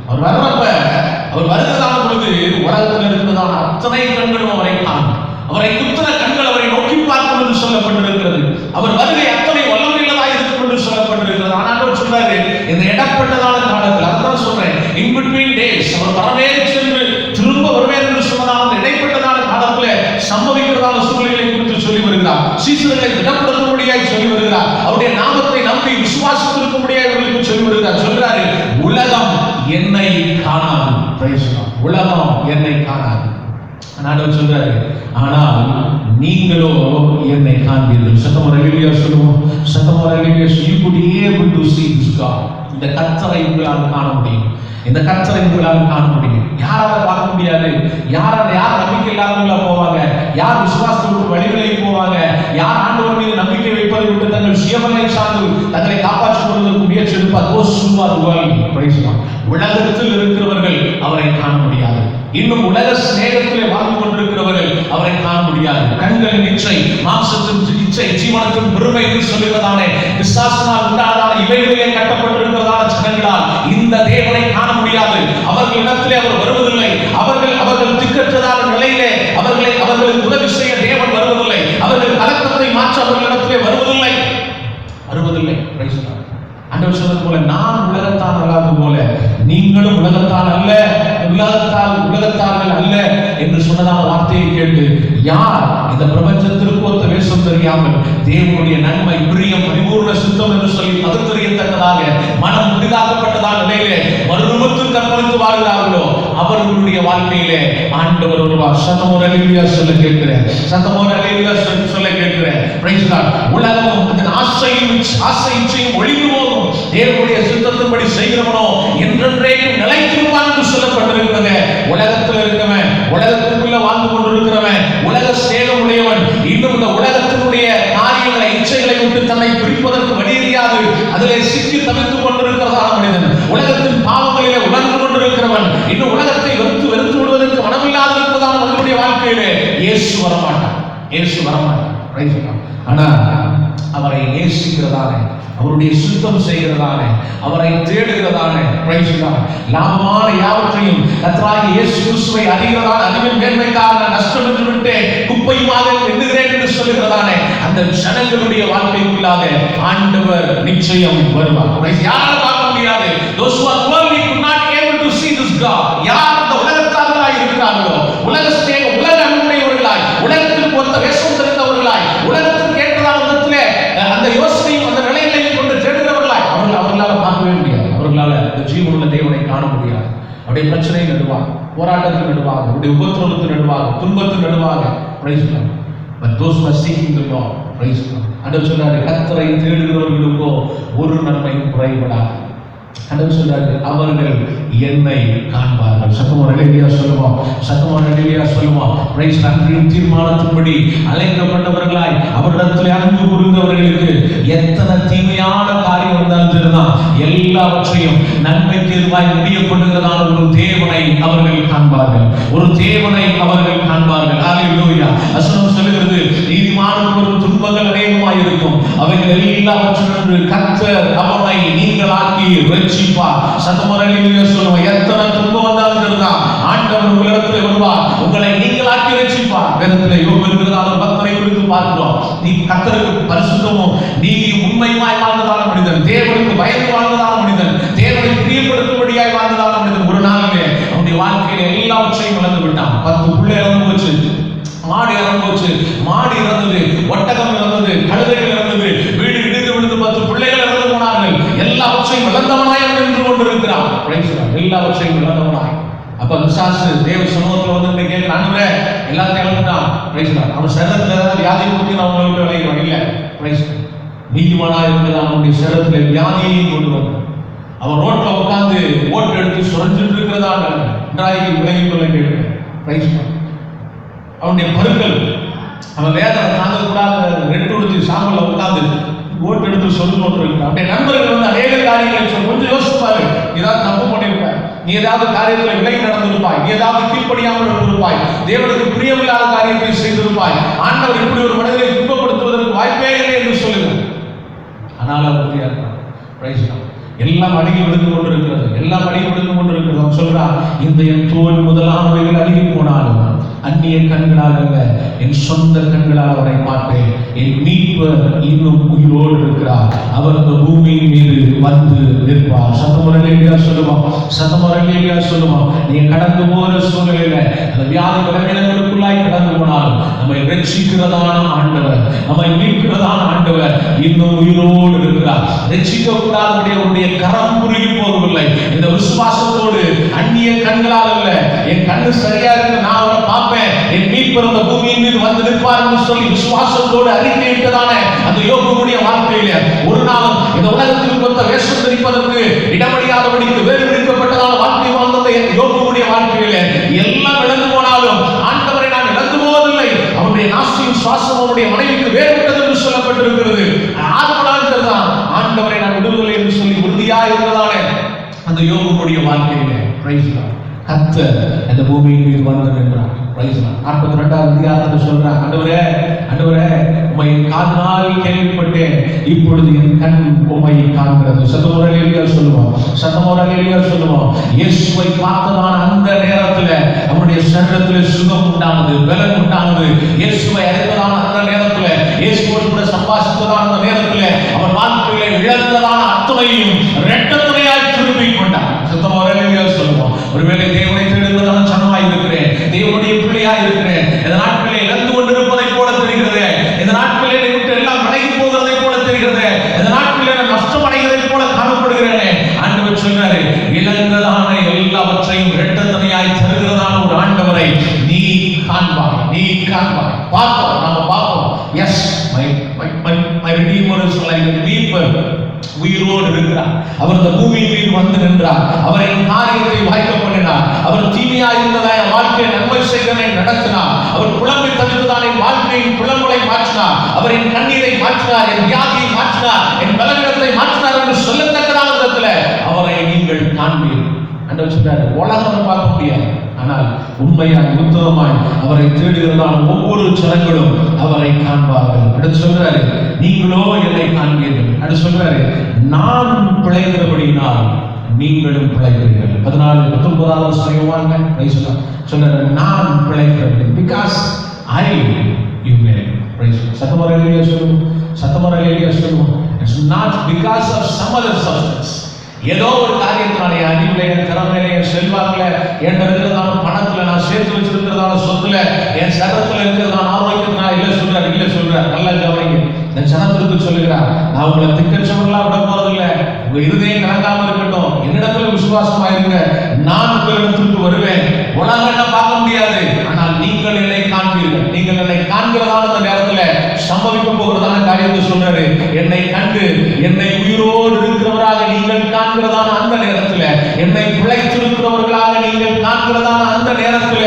அவர் வர்றப்ப, அவர் வருகிறதான பொழுது உலகத்தில் இருக்கிறதான அத்தனை கண்களும் அவரை காணும், அவரை குத்தின கண்கள் அவரை நோக்கி பார்க்கும் என்று சொல்லப்பட்டிருக்கிறது. அவர் வருகை அத்தனை வல்லமையுள்ளதாக இருக்கும் என்று சொல்லப்பட்டிருக்கிறது. ஆனால் அவர் சொல்றாரு, இந்த இடப்பட்டதான காலத்தில், அதான் சொல்றேன், இன் பிட்வீன் டேஸ், அவர் வரவேறு சென்று திரும்ப வருவேன் என்று சொன்னதான இடைப்பட்டதான காலத்தில் சம்பவிக்கிறதான சூழ்நிலைகளை குறித்து சொல்லி வருகிறார். சீசர்களை திடப்படுத்தும்படியாய் சொல்லி வருகிறார். அவருடைய நாமத்தை நம்பி விசுவாசித்திருக்கும்படியாய் இவர்களுக்கு சொல்லி வருகிறார். சொல்றாரு, உலகம் என்னை காணாது. உலகம் என்னை காணாது. ஆண்டவர் சொல்றாரு, ஆனால் நீங்களோ என்னை காண்பீர்கள். சத்தமரலியா சொல்லுவோம், சத்தமரலியா. You could be able to see this God. இந்த கர்த்தரை உங்களால் காண முடியும், இந்த கர்த்தரை உங்களால் காண முடியும். யாரால பார்க்க முடியாது? யார் நம்பிக்கை இல்லாதவங்களா போவாங்க? யார் விசுவாசத்துக்கு வழிகளை போவாங்க? யார் ஆண்டவர் மீது நம்பிக்கை வைப்பதை விட்டு தங்கள் சுயபலை சார்ந்து தங்களை காப்பாற்றிக் கொள்வதற்கு முயற்சி எடுப்பார்? உலகத்தில் இருக்கிறவர்கள் அவரை காண முடியாது. இன்னும் உலக சிநேகத்திலே வாழ்ந்து கொண்டிருக்கிறவர்கள் அவரை காண முடியாது. கண்களின் இச்சை, மாம்சத்தின் இச்சை, ஜீவனத்தின் பெருமை என்று சொல்லுவதானே பிசாசினால் உண்டான இவைகளிலே கட்டப்பட்டிருக்கிறதான ஜனங்களால் இந்த தேவனை காண முடியாது. அவர்களிடத்திலே அவர் வருவதில்லை. அவர்கள் திக்கற்றதான நிலையிலே அவர்களுக்கு உதவி செய்ய தேவன் வருவதில்லை. அவர்கள் கலக்கத்தை மாற்ற அவர்களிடத்திலே வருவதில்லை. ஆண்டவர் சொன்னது போல, நான் உலகத்தான் அல்லாதது போல நீங்களும் உலகத்தான் அல்ல, உலகத்தார்கள் அல்ல என்று சொன்னதான வார்த்தையை கேட்டு யார் இந்த பிரபஞ்சத்திற்கு ஒத்த வேஷம் தெரியாமல் தேவனுடைய நன்மை, பிரியம், பரிபூர்ண சுத்தம் என்று சொல்லி பகுத்தறியத்தக்கதாக மனம் புதிதாக்கப்பட்டதான நிலையிலே மறுரூபத்தில் கற்பழித்து வாழ்கிறார்களோ அவர்களுடைய வாழ்க்கையிலே ஆண்டவர் வருவார். சத்தமோரலியா சொல்ல கேட்கிறேன், சத்தமோரலியா சொல்ல கேட்கிறேன். உலகமும் அதன் ஆசையும் ஒழிந்து போகும், தேவனுடைய சித்தத்தின்படி செய்கிறவனோ என்றென்றைக்கும் நிலைத்திருப்பான் என்று சொல்லப்பட்டிருக்கிறது. உலகத்தில் இருக்கவன், உலகத்திற்குள்ள வாழ்ந்து கொண்டிருக்கிறவன், உலக சேகம் உடையவன், இன்னும் இந்த உலகத்தினுடைய காரியங்களை, இச்சைகளை விட்டு தன்னை பிரிப்பதற்கு வழி தெரியாது அதிலே சிக்கி தவித்துக் கொண்டிருக்கிறதான மனிதன், உலகத்தின் பாவங்களிலே உணர்ந்து கொண்டிருக்கிறவன், இன்னும் உலகத்தை வெறுத்து விடுவதற்கு மனமில்லாத இருப்பதான அவனுடைய வாழ்க்கையிலே இயேசு வரமாட்டான். ஆனா அவரை நேசிக்கிறதான, அவருடைய சுத்தம் செய்கிறதான, அவரை தேடுகிறதான, லாபமான யாவற்றையும் கர்த்தராகிய இயேசு கிறிஸ்துவை அறிகிறதான அறிவின் மேன்மைக்காக நஷ்டம் என்று விட்டு குப்பையுமாக எண்ணுகிறேன் என்று சொல்லுகிறதான அந்த ஜனங்களுடைய வாழ்க்கைக்குள்ளாக ஆண்டவர் நிச்சயம் வருவார். யாராலும் பார்க்க முடியாது. Those who are worldly could not able to see this God. யார் அந்த உலகத்தார்களாய் இருக்கிறார்களோ, உலகத்தை உலக அன்புடையவர்களாய், உலகத்திற்கு ஒத்த வேஷம் தெரிந்தவர்களாய், உலகத்திற்கு ஏற்றதான விதத்திலே அந்த யோசனையும் அந்த நிலைகளையும் கொண்டு தேடுகிறவர்களாய் அவர்களால் பார்க்கவே முடியாது. அவர்களால் இந்த ஜீவனுள்ள தேவனை காண முடியாது. அவருடைய பிரச்சனை நடுவாக, போராட்டத்தில் நடுவாக, அவருடைய உபத்திரவத்தில் நடுவாக, துன்பத்தில் நடுவாக. Praise God. But those who are seeking the Lord, praise God. ஆண்டவர் சொல்றாரு, கர்த்தரை தேடுகிறவர்களுக்கோ ஒரு நன்மையும் குறைபடாது. ஆண்டவர் சொல்றாரு, அவர்கள் என்னை காண்பார்கள். சத்தமாக அல்லேலூயா சொல்லுவோம். சத்தமாக அல்லேலூயா சொல்லுவோம். பிரைஸ் அன்றின் தீர்மானத்தின்படி அழைக்கப்பட்டவர்களாய் அவரிடத்தில் அன்பு கூர்ந்தவர்களுக்கு எத்தனை தீமையான காரியம் இருந்தாலும் சரிதான், எல்லாவற்றையும் நன்மைக்கு எதுவாய் முடியப்படுகிறதான ஒரு தேவனை அவர்கள் காண்பார்கள். ஒரு தேவனை அவர்கள் காண்பார்கள். அல்லேலூயா. வசனம் சொல்லுகிறது, நீதிமானுக்கு ஒரு துன்பங்கள் அநேகமாய் இருக்கும், அவைகள் எல்லாவற்றிலும் கர்த்தர் அவனை நீங்களாக்கி ரட்சிப்பார். சத்தமாக அல்லேலூயா சொல்லுவோம். எத்தனை துன்பம் வந்தாலும் சரிதான், ஆண்டவர் உலகத்தில் வருவார், உங்களை நீங்களாக்கி ரட்சிப்பார். வேதத்தில் யோபு இருக்கிறதான பக்தரை குறித்து பார்க்கிறோம். நீ கர்த்தருக்கு பரிசுத்தமும் நீதியும் உண்மையுமாய் வாழ்ந்ததான மனிதன், தேவனுக்கு பயந்து வாழ்ந்ததான மனிதன், தேவனை பிரியப்படுத்தும்படியாய் வாழ்ந்ததான மனிதன் ஒரு நாளிலே அவனுடைய வாழ்க்கையில எல்லாவற்றையும் இழந்து விட்டான். 10 பிள்ளை இறந்து போச்சு, மாடு இறந்து போச்சு, மாடு இறந்தது, ஒட்டகம் இறந்தது, கழுதைகள் இறந்தது, வீடு இடிந்து விழுந்து 10 பிள்ளைகள் இறந்து போனார்கள். எல்லாவற்றையும் இழந்தவனாய் நின்று கொண்டிருக்கிறான். எல்லாவற்றையும் இழந்தவனாய். அப்ப விசாசு தேவ சமூகத்துல வந்து கேட்கிற, ஆண்டவரே எல்லாத்தையும் இழந்துட்டான். அவன் சரீரத்துல ஏதாவது வியாதி கொடுத்து அவங்களை விட்டு விளையாடுவான். இல்ல, நீதிமானா இருக்கிறான். அவனுடைய சரீரத்துல வியாதியையும் கொண்டு வந்தான். அவன் ரோட்ல உட்கார்ந்து ஓட்டு எடுத்து சுரஞ்சிட்டு இருக்கிறதா இன்றைக்கு விலகிக் கொள்ள கேட்கிறேன். அவனுடைய பருக்கள், அவன் வேதனை தாங்கக்கூடாத ரெட்டு கொடுத்து சாம்பல்ல உட்கார்ந்து ஓட்டு எடுத்து சொல்லணும். அப்படியே நண்பர்கள் வந்து அநேக காரியங்களை கொஞ்சம் யோசிப்பாரு. ஏதாவது தப்பு பண்ணிருப்பாய், நீ ஏதாவது காரியத்துல விலகி நடந்திருப்பாய், நீ ஏதாவது கீழ்ப்படியாமல் இருந்திருப்பாய், தேவனுக்கு பிரியமில்லாத காரியத்தை செய்திருப்பாய், ஆண்டவர் இப்படி ஒரு மனிதரை துன்பப்படுத்துவதற்கு வாய்ப்பே இல்லை என்று சொல்லுங்கள். ஆனால் உறுதியா இருப்பான். எல்லாம் அழுகி விழுந்து கொண்டிருக்கிறது, எல்லாம் அழுகி விழுந்து கொண்டிருக்கிறது. அவன் சொல்றான், இந்த என் தோல் முதலானவைகள் அழுகி போனாலும் அந்நிய கண்களால் அல்ல, என் சொந்த கண்களால் அவரை பார்ப்பேன். என் மீட்பர் இன்னும் உயிரோடு இருக்கிறார், அவர் இந்த பூமியின் மீது வந்து நிற்பார். சத்தமுறையா சொல்லுவோம். சத்தமுறையா சொல்லுவோம். நீங்க கடந்து போகிற சூழ்நிலையில அந்த வியாதி பலவீனங்களுக்குள்ளாய் கடந்து போனாலும் நம்மை ரட்சிக்கிறதான ஆண்டவர், நம்மை மீட்கிறதான ஆண்டவர் இன்னும் உயிரோடு இருக்கிறார். ரட்சிக்க கூடாதபடி அவருடைய கரம் குறுகி போகவில்லை. இந்த விசுவாசத்தோடு அந்நிய கண்களால் அல்ல, என் கண்ணு சரியா இருக்கு, நான் அவரை பார்ப்பேன், என் மீட்பர் இந்த பூமியின் மீது வந்து நிற்பார் என்று சொல்லி விசுவாசத்தோடு அறிக்கையிட்டதான அந்த யோபுவுடைய வாழ்க்கையில ஒரு நாளும் இந்த உலகத்தில் கொத்த வேஷம் தரிப்பதற்கு இடமடியாதபடிக்கு வேறு விடுக்கப்பட்டதான வாழ்க்கை வாழ்ந்த யோபுவுடைய வாழ்க்கையில எல்லாம் இழந்து போனாலும் ஆண்டவரை நான் இழந்து போவதில்லை, அவருடைய நாசியின் சுவாசம் அவருடைய மனைவிக்கு வேறுபட்டது என்று சொல்லப்பட்டிருக்கிறது. ஆத்மனால்தான் ஆண்டவரை நான் விடுவதில்லை என்று சொல்லி உறுதியா இருந்ததான அந்த யோபுவுடைய வாழ்க்கையில கர்த்தர் அந்த பூமியின் மீது வந்து நின்றார். 42வது அதிகாரத்தில் சொல்றார், ஆண்டவரே ஆண்டவரே உம்மை காதால் கேள்விப்பட்டேன், இப்பொழுது என் கண் உம்மை காண்கிறது. சத்தமுறையா சொல்லுவோம். சத்தமுறையா சொல்லுவோம். இயேசுவை பார்த்ததான அந்த நேரத்தில் அவருடைய சரீரத்தில் சுகம் உண்டானது, பலன் உண்டானது. இயேசுவை அறிந்ததான அந்த நேரத்தில், இயேசுவோடு கூட சம்பாஷித்ததான அந்த நேரத்தில் அவன் வாழ்க்கையில இழந்ததான அத்தனையும் இரட்டத்துணையாய் திரும்பிக் கொண்டான். சத்தமுறையா சொல்லுவோம். ஒருவேளை தேவனை தேடுவதான சனமாய் இருக்கிறேன், தேவனுடைய பிள்ளையா இருக்கிறேன், இந்த நாட்களில் இழந்து கொண்டிருப்பதை போல தெரிகிறது, இந்த நாட்களில் விட்டு எல்லாம் விலகி போகிறதை போல தெரிகிறது, இந்த நாட்களில் நஷ்டம் அடைகிறதை போல காணப்படுகிறேன். ஆண்டவர் சொல்றாரு, இழந்ததான எல்லாவற்றையும் இரட்டத்தனையாய் தருகிறதான ஒரு ஆண்டவரை நீ காண்பாய், நீ காண்பாய். பார்ப்போம், நாம பார்ப்போம். Yes, my redeemer is like a reaper. உயிரோடு இருக்கிறார். அவர் இந்த பூமியின் மீது வந்து நின்றார். அவரின் காரியத்தை வாய்க்க பண்ணினார். அவர் தீமையா இருந்ததாய் வாழ்க்கையை நன்மை செய்தனை நடத்தினார். அவர் புலம்பை தவிர்த்ததான வாழ்க்கையின் புலம்பலை மாற்றினார். அவரின் கண்ணீரை மாற்றினார், என் வியாதியை மாற்றினார், என் பலவீனத்தை மாற்றினார் என்று சொல்லத்தக்கதான விதத்தில் அவரை நீங்கள் காண்பீர்கள். ஆண்டவர் சொல்றாரு, உலகம் பார்க்க முடியாது, ஆனால் உண்மையாய் உத்தமமாய் அவரை தேடுகிறதான ஒவ்வொரு ஜனங்களும் அவரை காண்பார்கள். அடுத்து சொல்றாரு, நீங்களோ என்னை காண்பீர்கள். அடுத்து சொல்றாரு, நான் பிழைக்கிறபடியினால் நீங்களும் பிழைப்பீர்கள். 14-19 வாங்க சொல்றாரு, நான் பிழைக்கிறபடி, because I you may praise. சத்தமரலியா சொல்லுவோம், சத்தமரலியா சொல்லுவோம். It's not because of some other substance. ஏதோ ஒரு காரியத்தினாலே, அறிவுல, என் திறமையில, என் செல்வாக்குல, என் இருக்கிறதான பணத்துல, நான் சேர்த்து வச்சிருக்கிறதான சொத்துல, என் சரத்துல இருக்கிறதான ஆரோக்கியத்தினால இல்ல சொல்றார். நல்லா கவனிங்க. என் சனத்திற்கு சொல்லுகிறார், நான் உங்களை திக்கச்சவர்களா விட போறதில்லை. உங்க இருதயம் கலங்காம இருக்கட்டும், என்னிடத்துல விசுவாசமா இருங்க. நான் உங்களிடத்திற்கு வருவேன். உலகம் என்ன பார்க்க முடியாது, ஆனால் நீங்கள் என்னை காண்பீர்கள். நீங்கள் என்னை காண்கிறதான அந்த நேரத்துல சம்பவிக்க போகிறதான காரியத்தை சொல்றாரு. என்னை கண்டு என்னை உயிரோடு இருக்கிறவராக நீங்கள் காண்கிறதான அந்த நேரத்துல, என்னை பிழைத்திருக்கிறவர்களாக நீங்கள் காண்கிறதான அந்த நேரத்துல,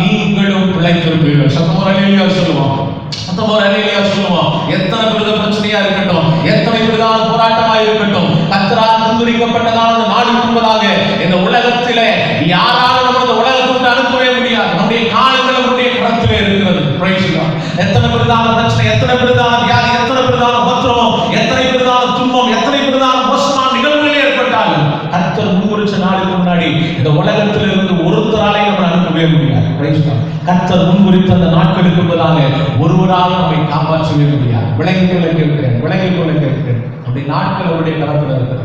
நீங்களும் பிழைத்திருப்பீர்கள். சத்தமரலியா சொல்லுவோம், சத்தமரலியா சொல்லுவோம். எத்தனை பெரிய பிரச்சனையா இருக்கட்டும், எத்தனை பெரிதான போராட்டமா இருக்கட்டும், கர்த்தரால் முன்குறிக்கப்பட்டதான அந்த நாளுக்கு முன்பதாக இந்த உலகத்திலே யாராலும் நம்ம இந்த உலகத்தை விட்டு அனுப்பவே முடியாது. நம்முடைய காலங்கள் நம்முடைய கரத்திலே இருக்கிறது. Praise God. எத்தனை பெரிதான பிரச்சனை, எத்தனை பெரிதான வியாதி, எத்தனை பெரிதான உபத்திரவம், எத்தனை பெரிதான துன்பம், எத்தனை பெரிதான மோசமான நிகழ்வுகள் ஏற்பட்டாலும் கர்த்தர் முன்குறிச்ச நாளுக்கு முன்னாடி இந்த உலகத்தில் இருந்து ஒருத்தராலே நம்ம அனுப்பவே முடியாது. Praise God. கர்த்தர் முன்குறித்த அந்த நாட்களுக்கு முன்பதாக ஒருவரால் நம்மை காப்பாற்றவே முடியாது. விளங்கிக் கொள்ள கேட்கிறேன். அப்படி நாட்கள் அவருடைய கரத்தில் இருக்கிறது.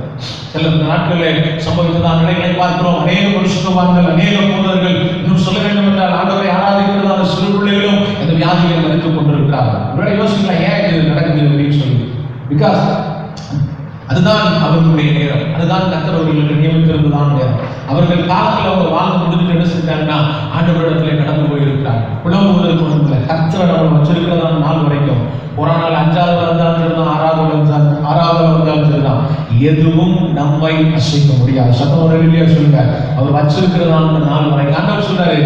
சில நாட்களில் சம்பவித்ததான நிலைகளை பார்க்கிறோம். அநேக பரிசுத்தவான்கள், அநேக போதகர்கள், இன்னும் சொல்ல வேண்டும் என்றால் ஆண்டவரை ஆராதிக்கிறதான சிறு பிள்ளைகளும் இந்த வியாதியை மறுத்துக் கொண்டிருக்கிறார்கள். யோசிக்கலாம், ஏன் இது நடக்குது அப்படின்னு சொல்லி. பிகாஸ் அதுதான் அவர்களுடைய நேரம், அதுதான் கர்த்தர் அவர்களுக்கு நியமித்திருந்ததான நேரம். அவர்கள் காலத்தில் அவங்க வாழ்ந்து முடிஞ்சுட்டு என்ன செஞ்சாங்கன்னா ஆண்டவரிடத்திலே கடந்து போயிருக்கிறாங்க. புலம்புவதற்கு ஒன்றும் கர்த்தர் நம்ம வச்சிருக்கிறதான நாள் வரைக்கும், ஒரு நாள் 5வது வந்தாலும் சரிதான், 6வது வந்தாலும் சரிதான், எதுவும் நம்மை அசைக்க முடியாது. சத்தமரலியா சொல்லுங்க, அவர் வச்சிருக்கிறதான நாள் வரைக்கும். ஆண்டவர் சொல்றாரு,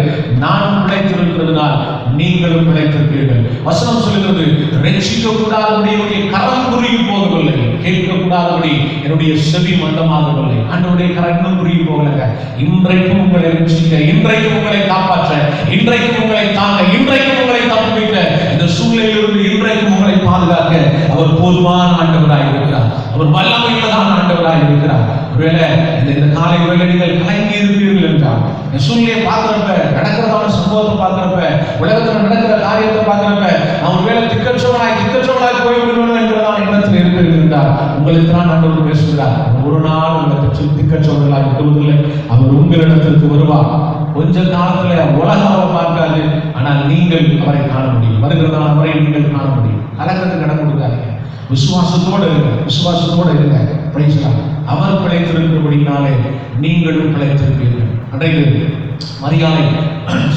நான் பிழைத்திருக்கிறதுனால் நீங்களும் பிழைத்திருப்பீர்கள். வசனம் சொல்லுகிறது, ரட்சிக்க கூடாதபடி என்னுடைய கரம் குறுகி போகவில்லை, கேட்க கூடாதபடி என்னுடைய செவி மந்தமாகவில்லை. ஆண்டவருடைய கரம் இன்னும் குறுகி போகலங்க. இன்றைக்கும் உங்களை ரட்சிக்க, இன்றைக்கும் உங்களை காப்பாற்ற, இன்றைக்கும் உங்களை தாங்க, இன்றைக்கும் உங்களை தப்புவிக்க, இந்த சூழ்நிலையிலிருந்து இன்றைக்கும் உங்களை பாதுகாக்க அவர் போதுமான ஆண்டவராக இருக்கிறார். அவர் வல்லமையுள்ளதான ஆண்டவராக இருக்கிறார். ஒருவேளை இந்த காலை வேளை நீங்கள் கலங்கி இருப்பீர்கள் என்றால், சூழ்நிலையை பார்க்கிறப்ப, நடக்கிறதான சம்பவத்தை பார்க்கிறப்ப, உலகத்தில் நடக்கிற காரியத்தை பார்க்கிறப்ப, நான் ஒருவேளை திக்கச்சவனாய் போய்விடுவேன் என்கிறதான எண்ணத்தில் இருப்பீர்கள் என்றால், உங்களுக்கு தான் ஆண்டவர் பேசுகிறார். ஒரு நாள் உங்களுக்கு திக்கச்சவர்களாக விடுவதில்லை. அவர் உங்களிடத்திற்கு வருவார். கொஞ்ச காலத்துல உலகம் அவரை பார்க்காது, ஆனால் நீங்கள் அவரை காண முடியும். வருகிறதான அவரை நீங்கள் காண முடியும். கலக்கத்துக்கு இடம் கொடுக்காதீங்க. விசுவாசத்தோடு இருங்க. Price God. அவர் பிழைத்திருக்கிறபடினாலே நீங்களும் பிழைத்திருப்பீர்கள். அன்றைக்கு மரியாதை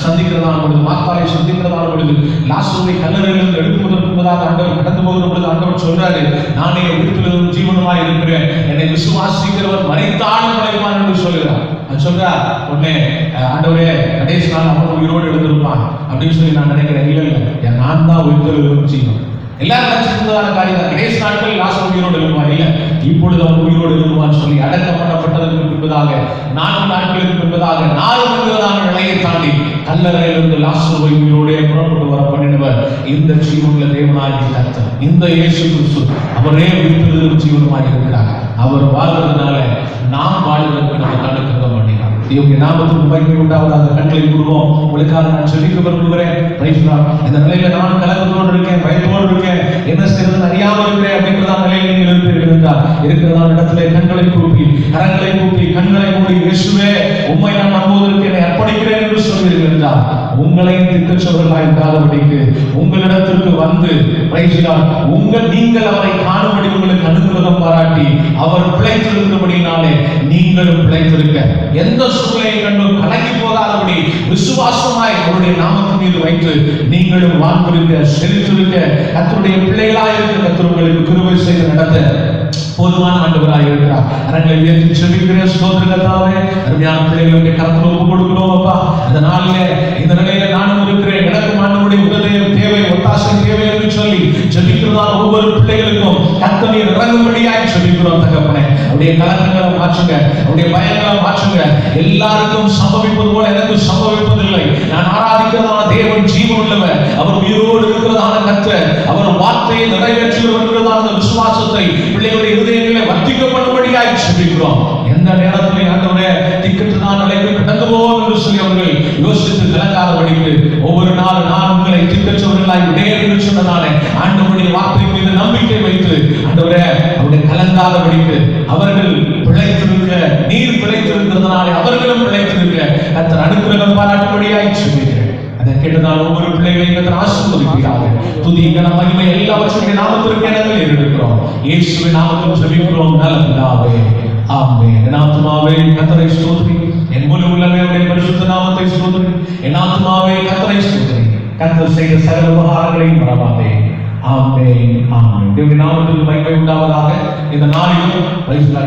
சந்திக்கிறதான பொழுது, மார்த்தாளை சந்திக்கிறதான பொழுது, லாசருவை கல்லறையிலிருந்து எழுப்புவதற்கு முன்பதாக ஆண்டவர் கடந்து போகிற பொழுது ஆண்டவர் சொல்றாரு, நானே உயிர்த்தெழுதலும் ஜீவனுமாய் இருக்கிறேன், என்னை விசுவாசிக்கிறவர் மரித்தாலும் பிழைப்பான் என்று சொல்கிறார். சொல்றார் உடனே, ஆண்டவரே கடைசி நாள் அவன் உயிரோடு எழுந்திருப்பான் அப்படின்னு சொல்லி நான் நினைக்கிறேன். இல்லை, நான் தான் உயிர்த்தெழுதலும் ஜீவன். எல்லாரும் நினைச்சிருந்ததான காரியம், கடைசி நாட்கள் லாசர் உயிரோடு எழுப்பான். இல்லை, இப்பொழுது அவன் உயிரோடு எழுப்பான்னு சொல்லி அடக்கம் பண்ணப்பட்டதற்கு பின்பதாக 4 நாட்களுக்கு பின்பதாக 4 நிலையை தாண்டி கல்லறையிலிருந்து லாசருவை உயிரோடே புறப்பட்டு வர பண்ணினவர் இந்த ஜீவனுள்ள தேவனாகிய கர்த்தர், இந்த இயேசு கிறிஸ்து. அவரே உயிர்த்தெழுதலும் ஜீவனுமாய் இருக்கிறார். அவர் வாழ்வதனால நாம் வாழ்வதற்கு நம்ம கண்டுக்க மாட்டேங்கிறோம். இவங்க நாமத்துக்கு மகிமை உண்டாவதாக. கண்களை கூறுவோம். உங்களுக்காக நான் சொல்லிக்க விரும்புகிறேன். இந்த நிலையில நானும் கலக்கத்தோடு இருக்கேன், பயத்தோடு இருக்கேன், என்ன செய்யறது அறியாமல் இருக்கிறேன் அப்படின்றதான் நிலையில் நீங்கள் இருப்பீர்கள் என்றால், இருக்கிறதான இடத்துல கண்களை கூப்பி, கரங்களை கூப்பி, கண்களை மூடி, இயேசுவே உம்மை நான் நம்புவதற்கு என்னை அர்ப்பணிக்கிறேன் என்று சொல்வீர்கள் என்றால், உங்களையும் திக்கச்சவர்களாய் இல்லாதபடிக்கு உங்களிடத்திற்கு வந்து நீங்கள் அவரை காணும்படி உங்களுக்கு அனுகிரகம் பாராட்டி அவர் பிழைத்திருக்கிறபடினாலே நீங்களும் பிழைத்திருக்க, எந்த சூழ்நிலையை கண்டும் கலங்கி போகாதபடி விசுவாசமாய் அவருடைய நாமத்தின் மீது வைத்து நீங்களும் வாழ்ந்திருக்க, செழித்திருக்க, கர்த்தருடைய பிள்ளைகளாய் இருக்க கர்த்தர் உங்களுக்கு கிருபை செய்து நடத்த போதுமான ஆண்டவராக இருக்கிறார். அரங்களை உயர்த்தி செபிக்கிறேன். ஸ்தோத்திரத்தாவே, அருமையான பிள்ளைகளுடைய கரத்தில் ஒப்புக் கொடுக்கிறோம் அப்பா. அந்த நாளிலே இந்த நிலையில நானும் இருக்கிறேன். எனக்கும் ஆண்டவருடைய உதவியும் தேவை, ஒத்தாசை தேவை என்று சொல்லி ஜெபிக்கிறதான ஒவ்வொரு பிள்ளைகளுக்கும் கர்த்தர் நீர் இறங்கும்படியாய் ஜெபிக்கிறோம் தகப்பனே. அவருடைய கலக்கங்களை மாற்றுங்க, அவருடைய பயங்களை மாற்றுங்க. எல்லாருக்கும் சம்பவிப்பது போல எனக்கு சம்பவிப்பதில்லை. நான் ஆராதிக்கிறதான தேவன் ஜீவன் உள்ளவர், அவர் உயிரோடு இருக்கிறதான கர்த்தர், அவர் வார்த்தையை நிறைவேற்றுகிறதான விசுவாசத்தை பிள்ளைகளுடைய இருதயங்களை வர்த்திக்கப்படும்படியாய் ஜெபிக்கிறோம். எந்த நேரத்திலே ஆண்டவரே திக்கற்றுதான் நிலைக்கு கடந்துவோம் என்று சொல்லி அவர்கள் யோசித்து கலங்காதபடிக்கு ஒவ்வொரு நாளும் நான் உங்களை திக்கற்றவர்களாய் விடேன் என்று சொன்னதாலே ஆண்டவருடைய வார்த்தை மீது நம்பிக்கை வைத்து ஆண்டவரே அவருடைய கலங்காதபடிக்கு அவர்கள் பிழைத்திருக்க, நீர் பிழைத்திருக்கிறதுனாலே அவர்களும் பிழைத்திருக்க கர்த்தர் அனுக்கிரகம் பாராட்டும்படியாய் ஜெபிக்கிறேன். அதை கேட்டதால் ஒவ்வொரு பிள்ளைகளையும் கர்த்தர் ஆசீர்வதிப்பீராக. துதி கன மகிமை எல்லாவற்றையும் நாமத்திற்கு நாங்கள் ஏறெடுக்கிறோம். இயேசுவின் நாமத்தில் ஜெபிக்கிறோம் நல்ல பிதாவே, ஆமென். என் ஆத்துமாவே கர்த்தரை ஸ்தோத்திரி, என் முழு உள்ளமே அவருடைய பரிசுத்த நாமத்தை ஸ்தோத்திரி. என் ஆத்துமாவே கர்த்தரை ஸ்தோத்திரி, கர்த்தர் செய்த சகல உபகாரங்களையும் மறவாதே. ஆமென், ஆமென். தேவனுடைய நாமத்துக்கு மகிமை உண்டாவதாக. இந்த நாளிலும்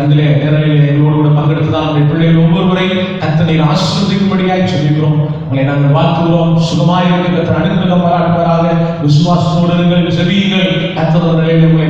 இதிலே நேரலிலே எங்களோடு கூட பங்கெடுத்ததால் நம்முடைய பிள்ளைகள் ஒவ்வொருவரையும் கர்த்தர் நீர் ஆசீர்வதிக்கும்படியாய் சொல்லிக்கிறோம். உங்களை நாங்கள் வாழ்த்துகிறோம். சுகமாயிருக்க கர்த்தர் அனுக்கிரகம் பாராட்டுவாராக. விசுவாசத்தோடு இருங்கள், ஜெபியுங்கள். கர்த்தர் நிலையிலே உங்களை